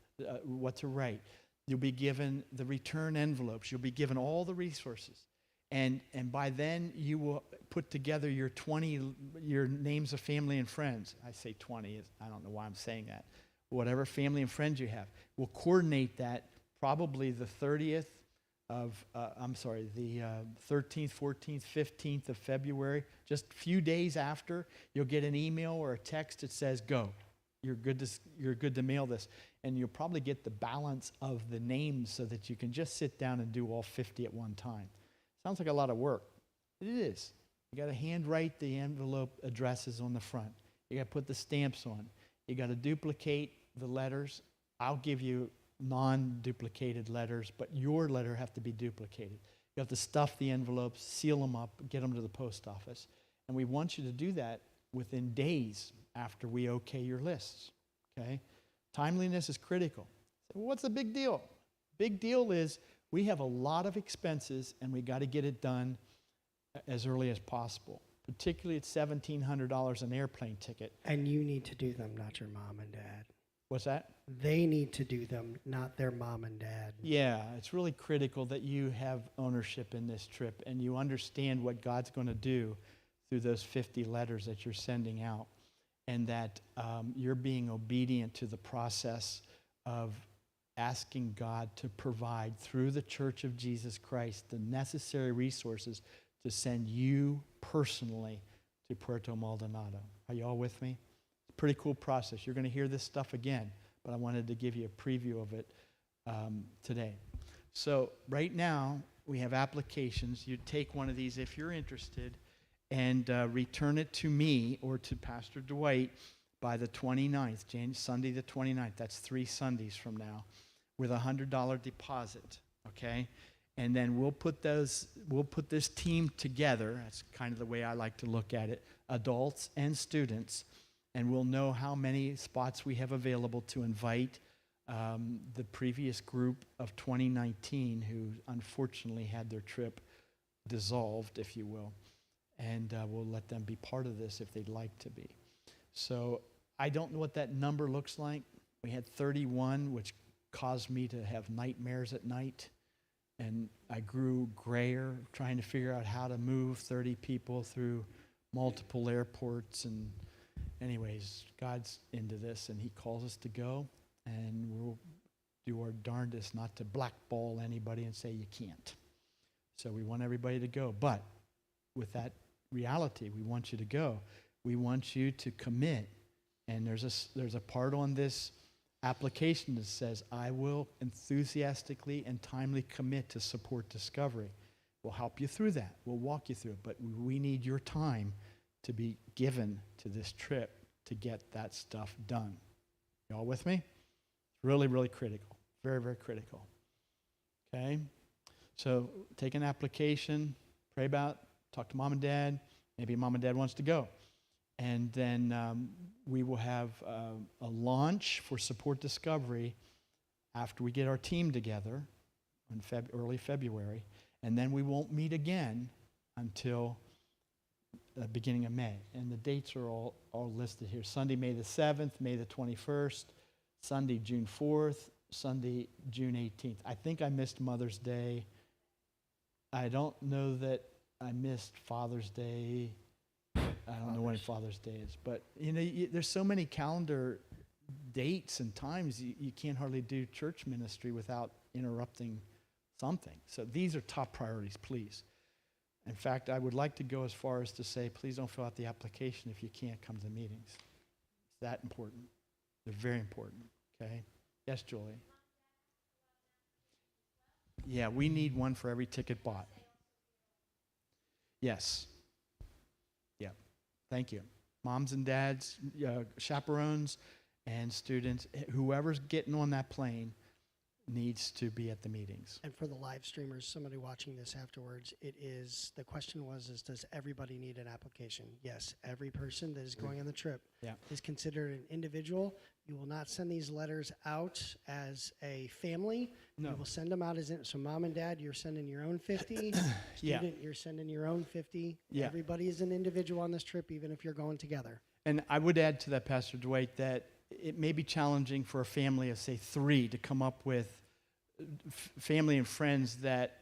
You'll be given the return envelopes. You'll be given all the resources. And by then, you will put together your names of family and friends. I say 20. I don't know why I'm saying that. Whatever family and friends you have. We'll coordinate that probably the 13th, 14th, 15th of February. Just a few days after, you'll get an email or a text that says, go. You're good to mail this. And you'll probably get the balance of the names so that you can just sit down and do all 50 at one time. Sounds like a lot of work. It is. You got to handwrite the envelope addresses on the front. You got to put the stamps on. You got to duplicate the letters. I'll give you non-duplicated letters, but your letter have to be duplicated. You have to stuff the envelopes, seal them up, get them to the post office. And we want you to do that within days after we okay your lists, okay? Timeliness is critical. So what's the big deal? Big deal is we have a lot of expenses and we got to get it done as early as possible. Particularly at $1,700 an airplane ticket. And you need to do them, not your mom and dad. What's that? They need to do them, not their mom and dad. Yeah, it's really critical that you have ownership in this trip and you understand what God's going to do through those 50 letters that you're sending out, and that you're being obedient to the process of asking God to provide through the Church of Jesus Christ the necessary resources to send you personally to Puerto Maldonado. Are you all with me? It's a pretty cool process. You're going to hear this stuff again, but I wanted to give you a preview of it today. So right now, we have applications. You take one of these if you're interested and return it to me or to Pastor Dwight by the 29th, Sunday the 29th. That's 3 Sundays from now, with a $100 deposit, okay? And then we'll put this team together. That's kind of the way I like to look at it, adults and students, and we'll know how many spots we have available to invite the previous group of 2019 who unfortunately had their trip dissolved, if you will. And we'll let them be part of this if they'd like to be. So I don't know what that number looks like. We had 31, which caused me to have nightmares at night. And I grew grayer trying to figure out how to move 30 people through multiple airports. And anyways, God's into this, and he calls us to go. And we'll do our darndest not to blackball anybody and say you can't. So we want everybody to go. But with that reality, we want you to go. We want you to commit. And there's a part on this application that says, I will enthusiastically and timely commit to support discovery. We'll help you through that. We'll walk you through it. But we need your time to be given to this trip to get that stuff done. Y'all with me? Really, really critical. Very, very critical. Okay? So take an application, pray about, talk to mom and dad. Maybe mom and dad wants to go. And then we will have a launch for Support Discovery after we get our team together in early February. And then we won't meet again until the beginning of May. And the dates are all listed here. Sunday, May the 7th, May the 21st, Sunday, June 4th, Sunday, June 18th. I think I missed Mother's Day. I don't know that I missed Father's Day. I don't know when Father's Day is. But, there's so many calendar dates and times you can't hardly do church ministry without interrupting something. So these are top priorities, please. In fact, I would like to go as far as to say, please don't fill out the application if you can't come to the meetings. It's that important. They're very important, okay? Yes, Julie? Yeah, we need one for every ticket bought. Yes. Yeah. Thank you. Moms and dads, chaperones, and students, whoever's getting on that plane needs to be at the meetings. And for the live streamers, somebody watching this afterwards, the question was, does everybody need an application? Yes, every person that is going on the trip is considered an individual. You will not send these letters out as a family. No. You will send them out so mom and dad, you're sending your own 50. Student, you're sending your own 50. Yeah. Everybody is an individual on this trip, even if you're going together. And I would add to that, Pastor Dwight, that it may be challenging for a family of, say, 3 to come up with family and friends that,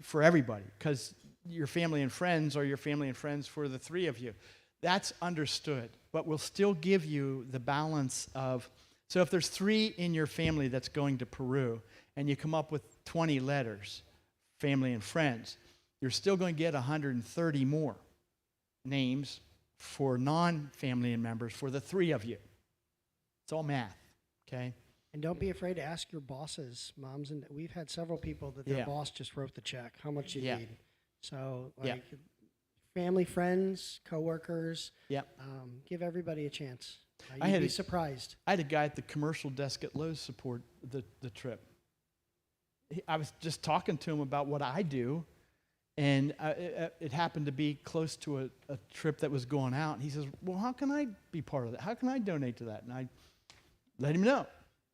for everybody, because your family and friends are your family and friends for the 3 of you. That's understood, but we'll still give you the balance of, so if there's 3 in your family that's going to Peru, and you come up with 20 letters, family and friends, you're still going to get 130 more names for non-family and members for the 3 of you. It's all math, okay? And don't be afraid to ask your bosses, moms, and we've had several people that their boss just wrote the check. How much you need? So, family, friends, coworkers. Yep. Give everybody a chance. I You'd had be a- surprised. I had a guy at the commercial desk at Lowe's support the trip. I was just talking to him about what I do, and it happened to be close to a trip that was going out. And he says, well, how can I be part of that? How can I donate to that? And I let him know.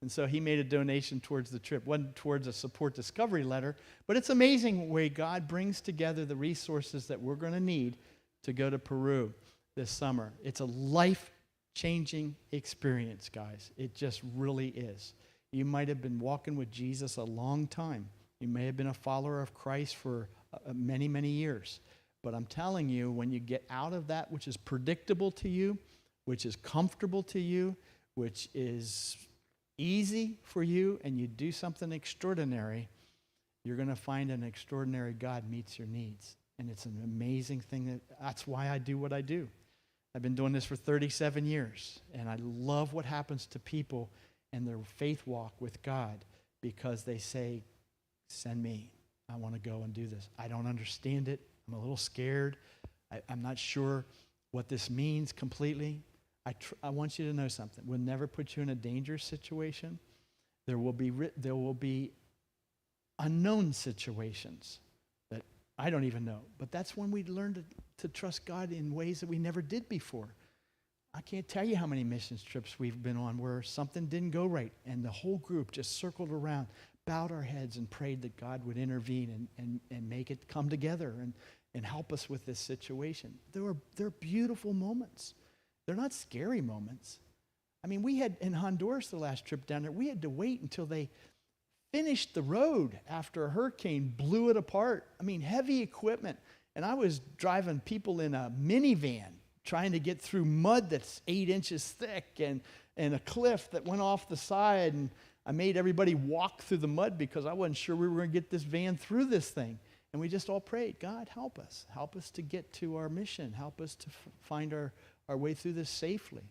And so he made a donation towards the trip. Wasn't towards a support discovery letter, but it's amazing the way God brings together the resources that we're going to need to go to Peru this summer. It's a life-changing experience, guys. It just really is. You might have been walking with Jesus a long time. You may have been a follower of Christ for many, many years. But I'm telling you, when you get out of that which is predictable to you, which is comfortable to you, which is easy for you, and you do something extraordinary, you're going to find an extraordinary God meets your needs. And it's an amazing thing. That's why I do what I do. I've been doing this for 37 years, and I love what happens to people and their faith walk with God because they say, send me. I want to go and do this. I don't understand it. I'm a little scared. I'm not sure what this means completely. I want you to know something. We'll never put you in a dangerous situation. There will be unknown situations that I don't even know. But that's when we learn to trust God in ways that we never did before. I can't tell you how many missions trips we've been on where something didn't go right, and the whole group just circled around, bowed our heads, and prayed that God would intervene and make it come together and help us with this situation. They're beautiful moments. They're not scary moments. I mean, we had in Honduras the last trip down there, we had to wait until they finished the road after a hurricane blew it apart. I mean, heavy equipment. And I was driving people in a minivan trying to get through mud that's 8 inches thick and a cliff that went off the side. And I made everybody walk through the mud because I wasn't sure we were going to get this van through this thing. And we just all prayed, God, help us. Help us to get to our mission. Help us to find our way through this safely.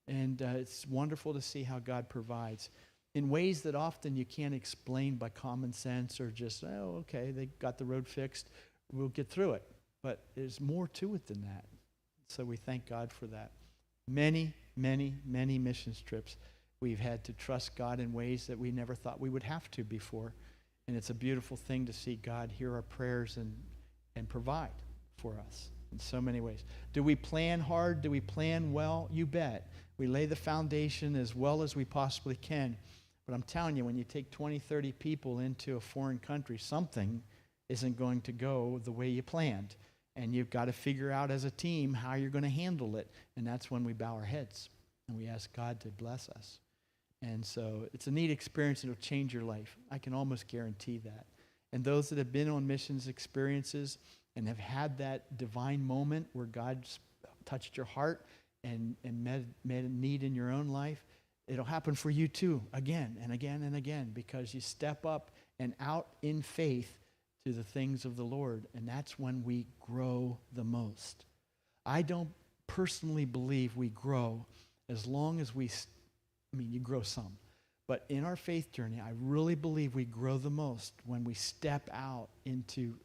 And it's wonderful to see how God provides in ways that often you can't explain by common sense or just, oh, okay, they got the road fixed. We'll get through it. But there's more to it than that. So we thank God for that. Many, many, many missions trips we've had to trust God in ways that we never thought we would have to before. And it's a beautiful thing to see God hear our prayers and provide for us in so many ways. Do we plan hard? Do we plan well? You bet. We lay the foundation as well as we possibly can. But I'm telling you, when you take 20, 30 people into a foreign country, something isn't going to go the way you planned. And you've got to figure out as a team how you're going to handle it. And that's when we bow our heads and we ask God to bless us. And so it's a neat experience. It'll change your life. I can almost guarantee that. And those that have been on missions experiences and have had that divine moment where God's touched your heart and met a need in your own life, it'll happen for you too, again and again and again, because you step up and out in faith to the things of the Lord, and that's when we grow the most. I don't personally believe we grow as long as you grow some. But in our faith journey, I really believe we grow the most when we step out into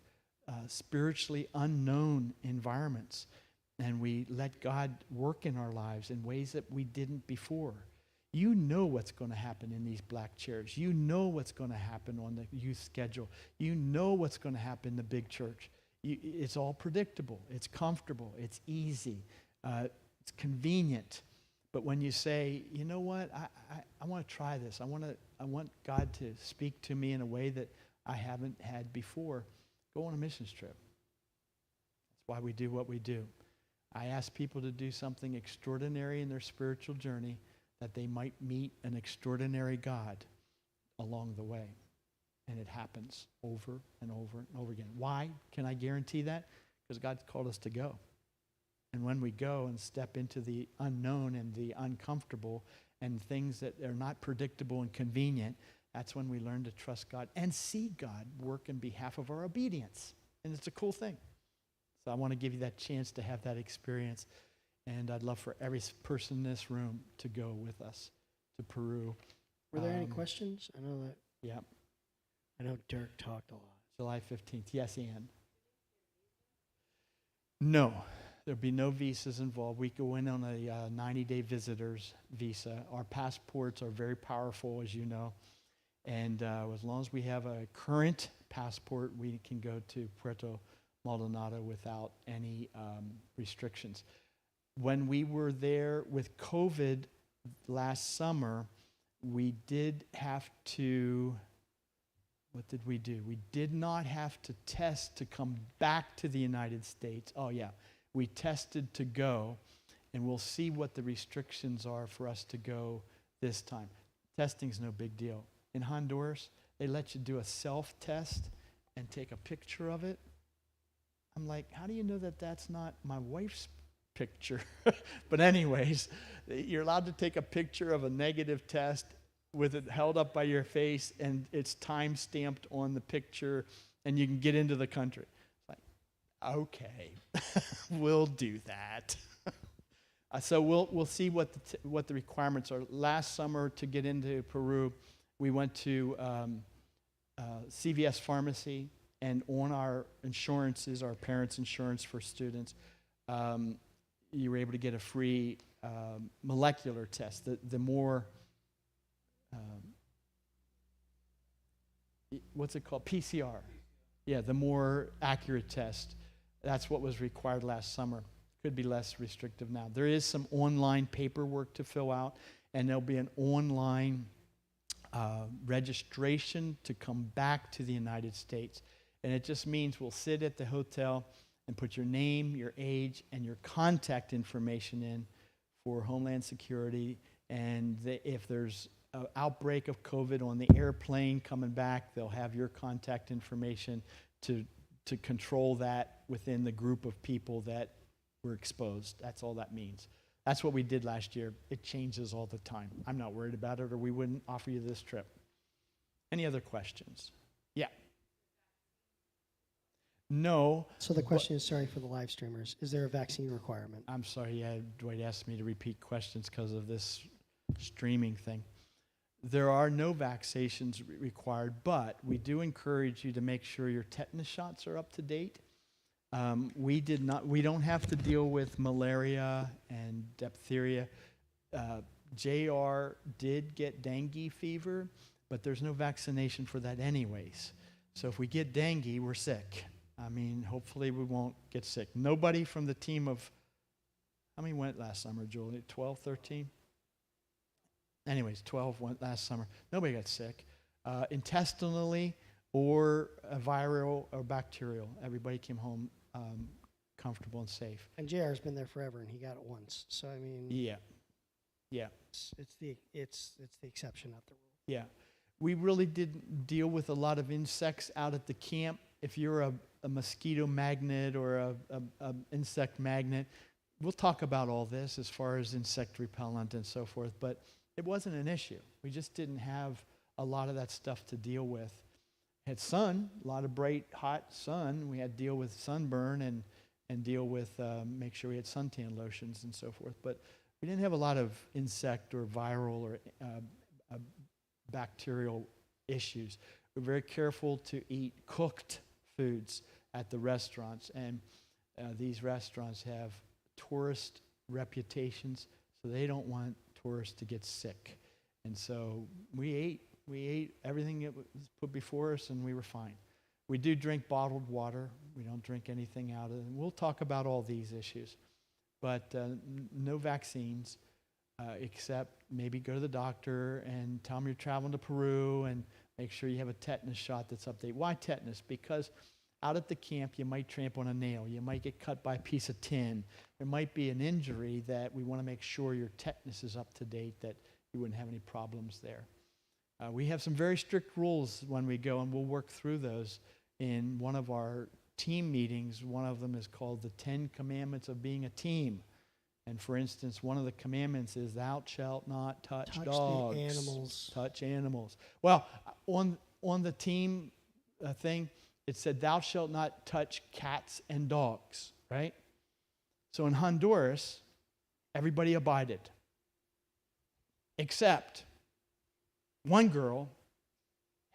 spiritually unknown environments and we let God work in our lives in ways that we didn't before. You know what's going to happen in these black chairs. You know what's going to happen on the youth schedule. You know what's going to happen in the big church. It's all predictable. It's comfortable. It's easy. It's convenient. But when you say, you know what, I want to try this. I want God to speak to me in a way that I haven't had before, go on a missions trip. That's why we do what we do. I ask people to do something extraordinary in their spiritual journey that they might meet an extraordinary God along the way. And it happens over and over and over again. Why can I guarantee that? Because God's called us to go. And when we go and step into the unknown and the uncomfortable and things that are not predictable and convenient, that's when we learn to trust God and see God work in behalf of our obedience. And it's a cool thing. So I want to give you that chance to have that experience. And I'd love for every person in this room to go with us to Peru. Were there any questions? I know that. Yeah. I know Dirk talked a lot. July 15th. Yes, Ann. No, there'll be no visas involved. We go in on a 90-day visitor's visa. Our passports are very powerful, as you know. And as long as we have a current passport, we can go to Puerto Maldonado without any restrictions. When we were there with COVID last summer, we did have to, what did we do? We did not have to test to come back to the United States. Oh yeah, we tested to go, and we'll see what the restrictions are for us to go this time. Testing's no big deal. In Honduras, they let you do a self-test and take a picture of it. I'm like, how do you know that that's not my wife's picture? But anyways, you're allowed to take a picture of a negative test with it held up by your face, and it's time stamped on the picture, and you can get into the country. Like, okay, we'll do that. So we'll see what the requirements are. Last summer, to get into Peru, we went to CVS Pharmacy, and on our insurances, our parents' insurance for students, you were able to get a free molecular test. The more, what's it called? PCR. Yeah, the more accurate test. That's what was required last summer. Could be less restrictive now. There is some online paperwork to fill out, and there'll be an online registration to come back to the United States. And it just means we'll sit at the hotel and put your name, your age, and your contact information in for Homeland Security. And if there's an outbreak of COVID on the airplane coming back, they'll have your contact information to control that within the group of people that were exposed. That's all that means. That's what we did last year. It changes all the time. I'm not worried about it, or we wouldn't offer you this trip. Any other questions? Yeah. No. So the question is, sorry for the live streamers, is there a vaccine requirement? I'm sorry, yeah, Dwight asked me to repeat questions because of this streaming thing. There are no vaccinations required, but we do encourage you to make sure your tetanus shots are up to date. We don't have to deal with malaria and diphtheria. JR did get dengue fever, but there's no vaccination for that anyways. So if we get dengue, we're sick. I mean, hopefully we won't get sick. Nobody from the team of, how many went last summer, Julie? 12, 13? Anyways, 12 went last summer. Nobody got sick. Intestinally or viral or bacterial. Everybody came home comfortable and safe. And JR's been there forever, and he got it once. So I mean, yeah. It's the exception, not the rule. Yeah, we really didn't deal with a lot of insects out at the camp. If you're a mosquito magnet or a insect magnet, we'll talk about all this as far as insect repellent and so forth, but it wasn't an issue. We just didn't have a lot of that stuff to deal with. Had sun, a lot of bright, hot sun. We had to deal with sunburn and deal with, make sure we had suntan lotions and so forth. But we didn't have a lot of insect or viral or bacterial issues. We're very careful to eat cooked foods at the restaurants. And these restaurants have tourist reputations, so they don't want tourists to get sick. And so we ate everything that was put before us, and we were fine. We do drink bottled water. We don't drink anything out of it. And we'll talk about all these issues. But no vaccines, except maybe go to the doctor and tell them you're traveling to Peru and make sure you have a tetanus shot that's up to date. Why tetanus? Because out at the camp, you might tramp on a nail. You might get cut by a piece of tin. There might be an injury that we want to make sure your tetanus is up to date, that you wouldn't have any problems there. We have some very strict rules when we go, and we'll work through those in one of our team meetings. One of them is called the 10 Commandments of Being a Team. And for instance, one of the commandments is thou shalt not touch dogs. The animals. Touch animals. Well, on the team thing, it said thou shalt not touch cats and dogs, right? So in Honduras, everybody abided. Except one girl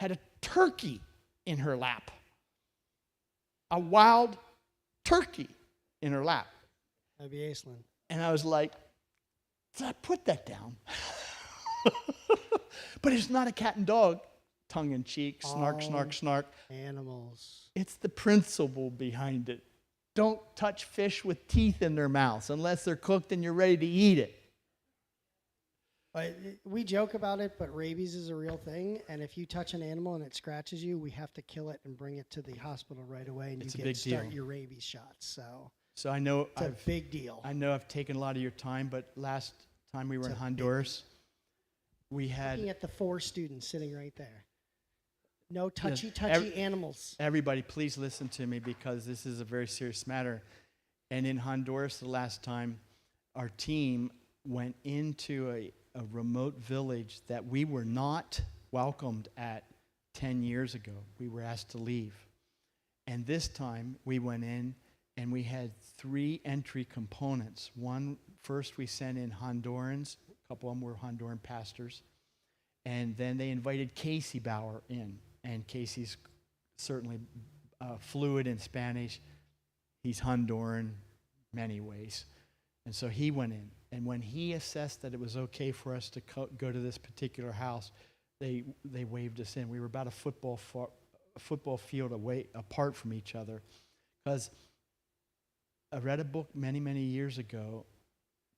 had a turkey in her lap. A wild turkey. in her lap. That'd be Aislinn. And I was like, I put that down. But it's not a cat and dog, tongue in cheek, snark, snark, snark. Animals. It's the principle behind it. Don't touch fish with teeth in their mouths unless they're cooked and you're ready to eat it. We joke about it, but rabies is a real thing. And if you touch an animal and it scratches you, we have to kill it and bring it to the hospital right away. And it's you start your rabies shots. So I know it's a big deal. I know I've taken a lot of your time, but last time we were in Honduras, we had... Looking at the 4 students sitting right there. No touchy animals. Everybody, please listen to me because this is a very serious matter. And in Honduras, the last time, our team went into a remote village that we were not welcomed at 10 years ago. We were asked to leave. And this time, we went in and we had 3 entry components. One, first we sent in Hondurans. A couple of them were Honduran pastors. And then they invited Casey Bauer in. And Casey's certainly fluent in Spanish. He's Honduran many ways. And so he went in. And when he assessed that it was okay for us to go to this particular house, they waved us in. We were about a football field apart from each other. Because I read a book many, many years ago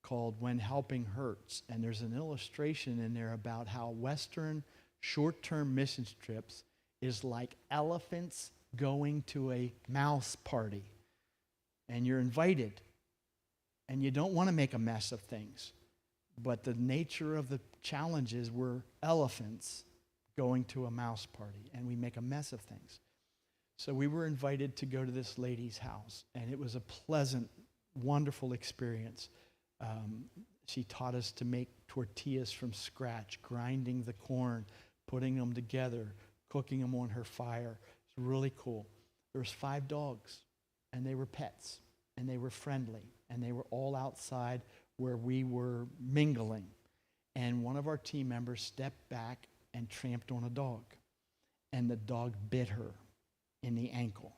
called When Helping Hurts. And there's an illustration in there about how Western short-term mission trips is like elephants going to a mouse party. And you're invited. And you don't want to make a mess of things. But the nature of the challenge is we're elephants going to a mouse party. And we make a mess of things. So we were invited to go to this lady's house. And it was a pleasant, wonderful experience. She taught us to make tortillas from scratch, grinding the corn, putting them together, cooking them on her fire. It's really cool. There was 5 dogs, and they were pets, and they were friendly, and they were all outside where we were mingling. And one of our team members stepped back and tramped on a dog, and the dog bit her in the ankle.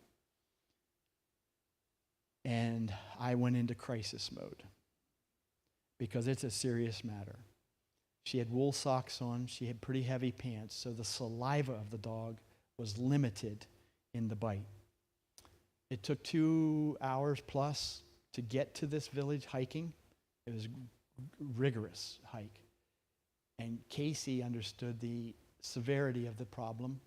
And I went into crisis mode because it's a serious matter. She had wool socks on. She had pretty heavy pants, so the saliva of the dog was limited in the bite. It took 2 hours plus to get to this village hiking. It was a rigorous hike. And Casey understood the severity of the problem,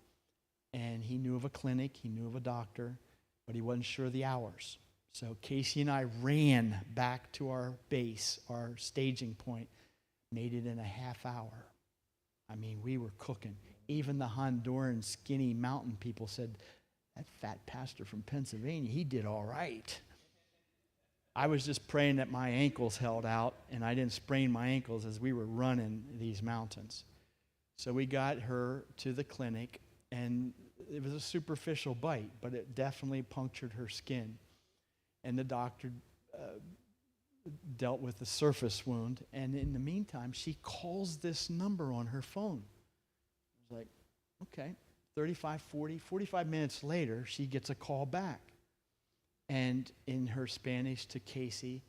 and he knew of a clinic, he knew of a doctor, but he wasn't sure of the hours. So Casey and I ran back to our base, our staging point, made it in a half hour. I mean, we were cooking. Even the Honduran skinny mountain people said, that fat pastor from Pennsylvania, he did all right. I was just praying that my ankles held out and I didn't sprain my ankles as we were running these mountains. So we got her to the clinic, and it was a superficial bite, but it definitely punctured her skin. And the doctor dealt with the surface wound, and in the meantime, she calls this number on her phone. I was like, okay, 45 minutes later, she gets a call back. And in her Spanish to Casey,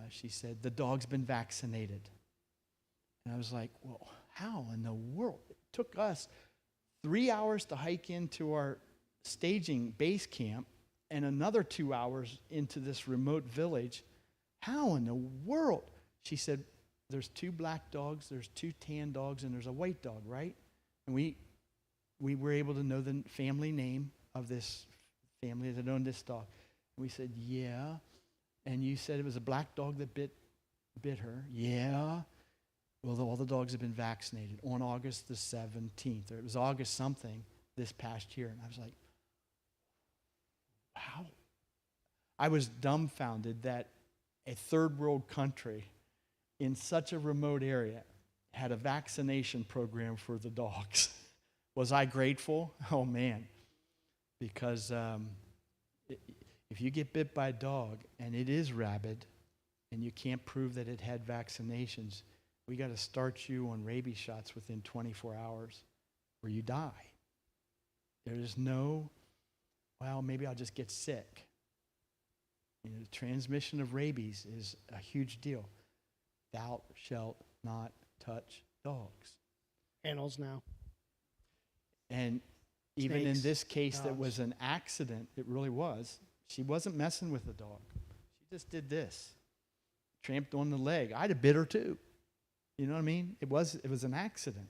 she said, the dog's been vaccinated. And I was like, well, how in the world? It took us 3 hours to hike into our staging base camp and another 2 hours into this remote village. How in the world? She said, there's 2 black dogs, there's 2 tan dogs, and there's a white dog, right? And we were able to know the family name of this family that owned this dog. And we said, yeah. And you said it was a black dog that bit her. Yeah. Well, all the dogs have been vaccinated on August the 17th, or it was August something this past year. And I was like, wow. I was dumbfounded that a third world country in such a remote area had a vaccination program for the dogs. Was I grateful? Oh, man. Because if you get bit by a dog and it is rabid and you can't prove that it had vaccinations, we got to start you on rabies shots within 24 hours or you die. There is no, well, maybe I'll just get sick. The transmission of rabies is a huge deal. Thou shalt not touch dogs. Animals now. And even Snakes, in this case that dogs. was an accident, it really was, she wasn't messing with the dog. She just did this. Tramped on the leg. I'd have bit her too. You know what I mean? It was an accident.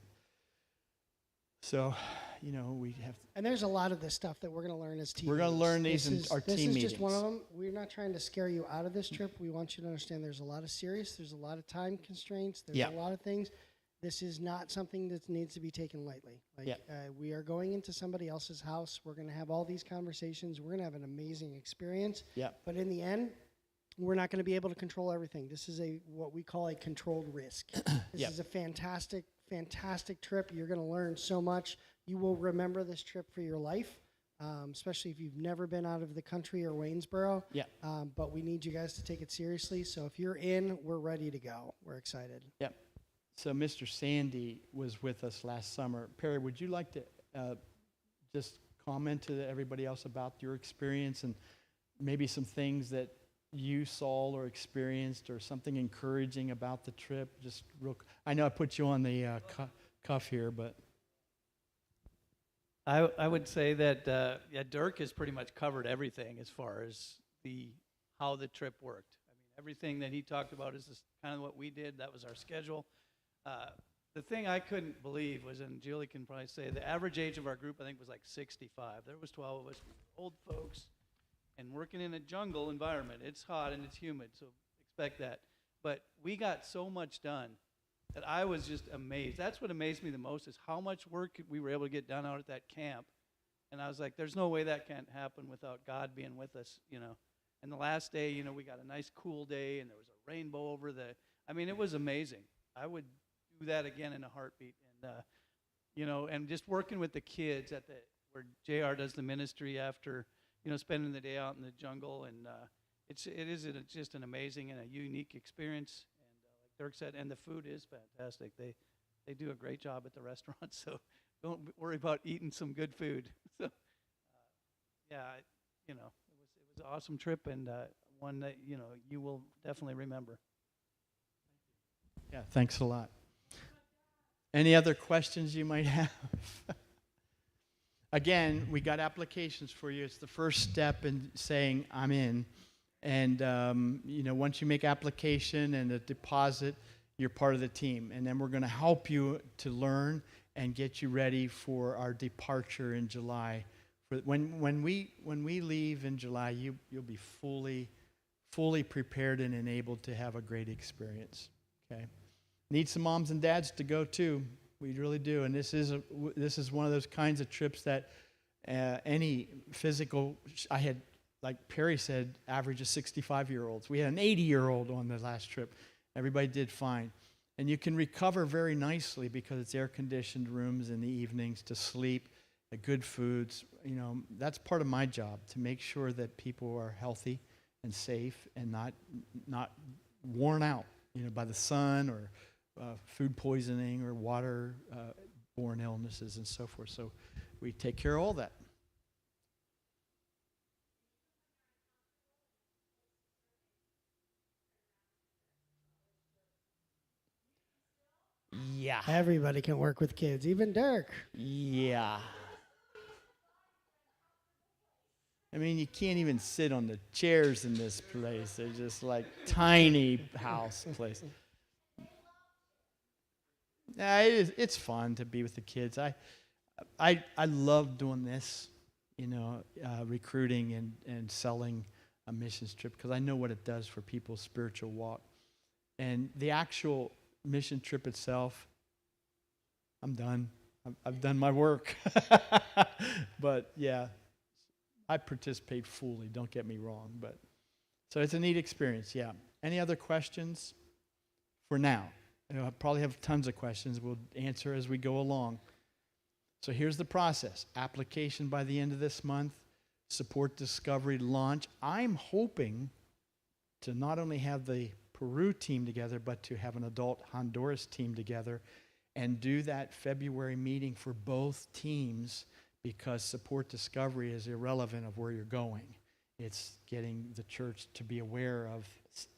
So, we have... And there's a lot of this stuff that we're going to learn as team We're going to learn these in our team meetings. This is just one of them. We're not trying to scare you out of this trip. We want you to understand there's a lot of there's a lot of time constraints, there's a lot of things. This is not something that needs to be taken lightly. We are going into somebody else's house. We're going to have all these conversations. We're going to have an amazing experience. But in the end, we're not going to be able to control everything. This is what we call a controlled risk. This is a fantastic trip. You're going to learn so much. You will remember this trip for your life, especially if you've never been out of the country or Waynesboro. But we need you guys to take it seriously. So if you're in, we're ready to go. We're excited. So Mr. Sandy was with us last summer. Perry, would you like to just comment to everybody else about your experience and maybe some things that you saw or experienced or something encouraging about the trip? Just I know I put you on the cuff here, but... I would say that Dirk has pretty much covered everything as far as how the trip worked. I mean, everything that he talked about is kind of what we did. That was our schedule. The thing I couldn't believe was, and Julie can probably say, the average age of our group I think was like 65. There was 12 of us, old folks, and working in a jungle environment. It's hot and it's humid, so expect that. But we got so much done that I was just amazed. That's what amazed me the most, is how much work we were able to get done out at that camp. And I was like, there's no way that can't happen without God being with us, And the last day, we got a nice cool day, and there was a rainbow over it was amazing. I would do that again in a heartbeat. And, and just working with the kids where JR does the ministry after, spending the day out in the jungle. And it is just an amazing and a unique experience. Dirk said, and the food is fantastic. They do a great job at the restaurant, so don't worry about eating some good food. So, it was an awesome trip, and one that you will definitely remember. Yeah, thanks a lot. Any other questions you might have? Again, we got applications for you. It's the first step in saying I'm in. And, once you make application and a deposit, you're part of the team. And then we're going to help you to learn and get you ready for our departure in July. When we leave in July, you'll be fully prepared and enabled to have a great experience. Okay. Need some moms and dads to go too. We really do. And this is one of those kinds of trips that any physical. I had, like Perry said, average of 65-year-olds. We had an 80-year-old on the last trip. Everybody did fine. And you can recover very nicely because it's air-conditioned rooms in the evenings to sleep, good foods. That's part of my job, to make sure that people are healthy and safe and not worn out, by the sun or food poisoning or water-borne illnesses and so forth. So we take care of all that. Yeah. Everybody can work with kids, even Dirk. Yeah. I mean, you can't even sit on the chairs in this place. They're just like tiny house place. Yeah, it's fun to be with the kids. I love doing this, recruiting and selling a missions trip, because I know what it does for people's spiritual walk. And the actual mission trip itself, I'm done. I've done my work. But yeah, I participate fully, don't get me wrong. But so it's a neat experience, yeah. Any other questions for now? I probably have tons of questions. We'll answer as we go along. So here's the process. Application by the end of this month. Support Discovery launch. I'm hoping to not only have the Peru team together, but to have an adult Honduras team together and do that February meeting for both teams, because Support Discovery is irrelevant of where you're going. It's getting the church to be aware of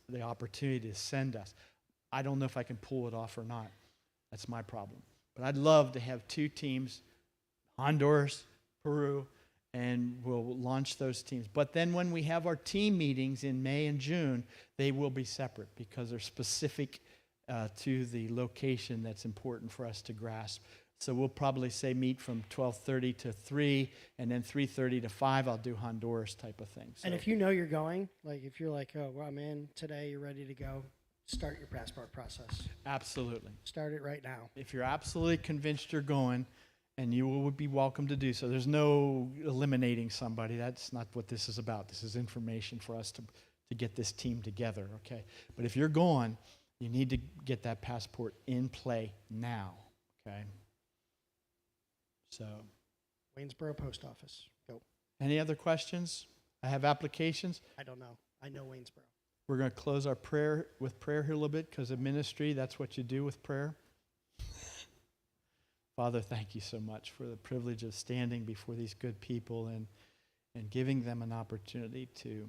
the opportunity to send us. I don't know if I can pull it off or not. That's my problem. But I'd love to have 2 teams, Honduras, Peru, and we'll launch those teams. But then when we have our team meetings in May and June, they will be separate because they're specific to the location that's important for us to grasp. So we'll probably say meet from 12:30 to 3, and then 3:30 to 5, I'll do Honduras type of thing. So, And if you know you're going, like if you're like, oh, well, I'm in today, you're ready to go, start your passport process. absolutely. Start it right now. If you're absolutely convinced you're going, and you will be welcome to do so. There's no eliminating somebody. That's not what this is about. This is information for us to get this team together, okay? But if you're going, you need to get that passport in play now, okay? So, Waynesboro Post Office. Go. any other questions? I have applications. I don't know. I know Waynesboro. We're going to close our prayer here a little bit because of ministry. That's what you do with prayer. Father, thank you so much for the privilege of standing before these good people and giving them an opportunity to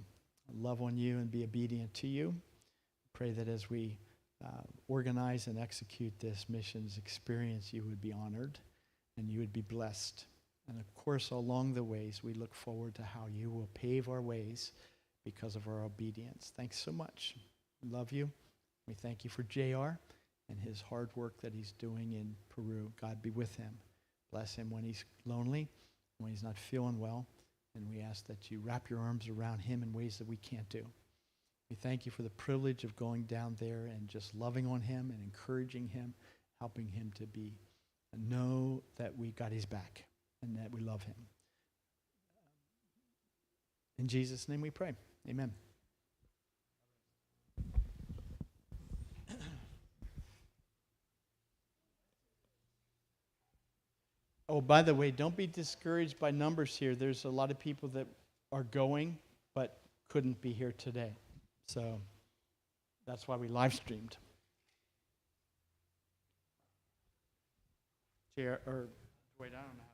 love on you and be obedient to you. Pray that as we organize and execute this missions experience, you would be honored and you would be blessed. And of course, along the ways, we look forward to how you will pave our ways because of our obedience. Thanks so much. We love you. We thank you for JR and his hard work that he's doing in Peru. God be with him. Bless him when he's lonely, when he's not feeling well. And we ask that you wrap your arms around him in ways that we can't do. We thank you for the privilege of going down there and just loving on him and encouraging him, helping him to know that we got his back and that we love him. In Jesus' name we pray. Amen. Oh, by the way, don't be discouraged by numbers here. There's a lot of people that are going but couldn't be here today. So that's why we live streamed. Wait, I don't know.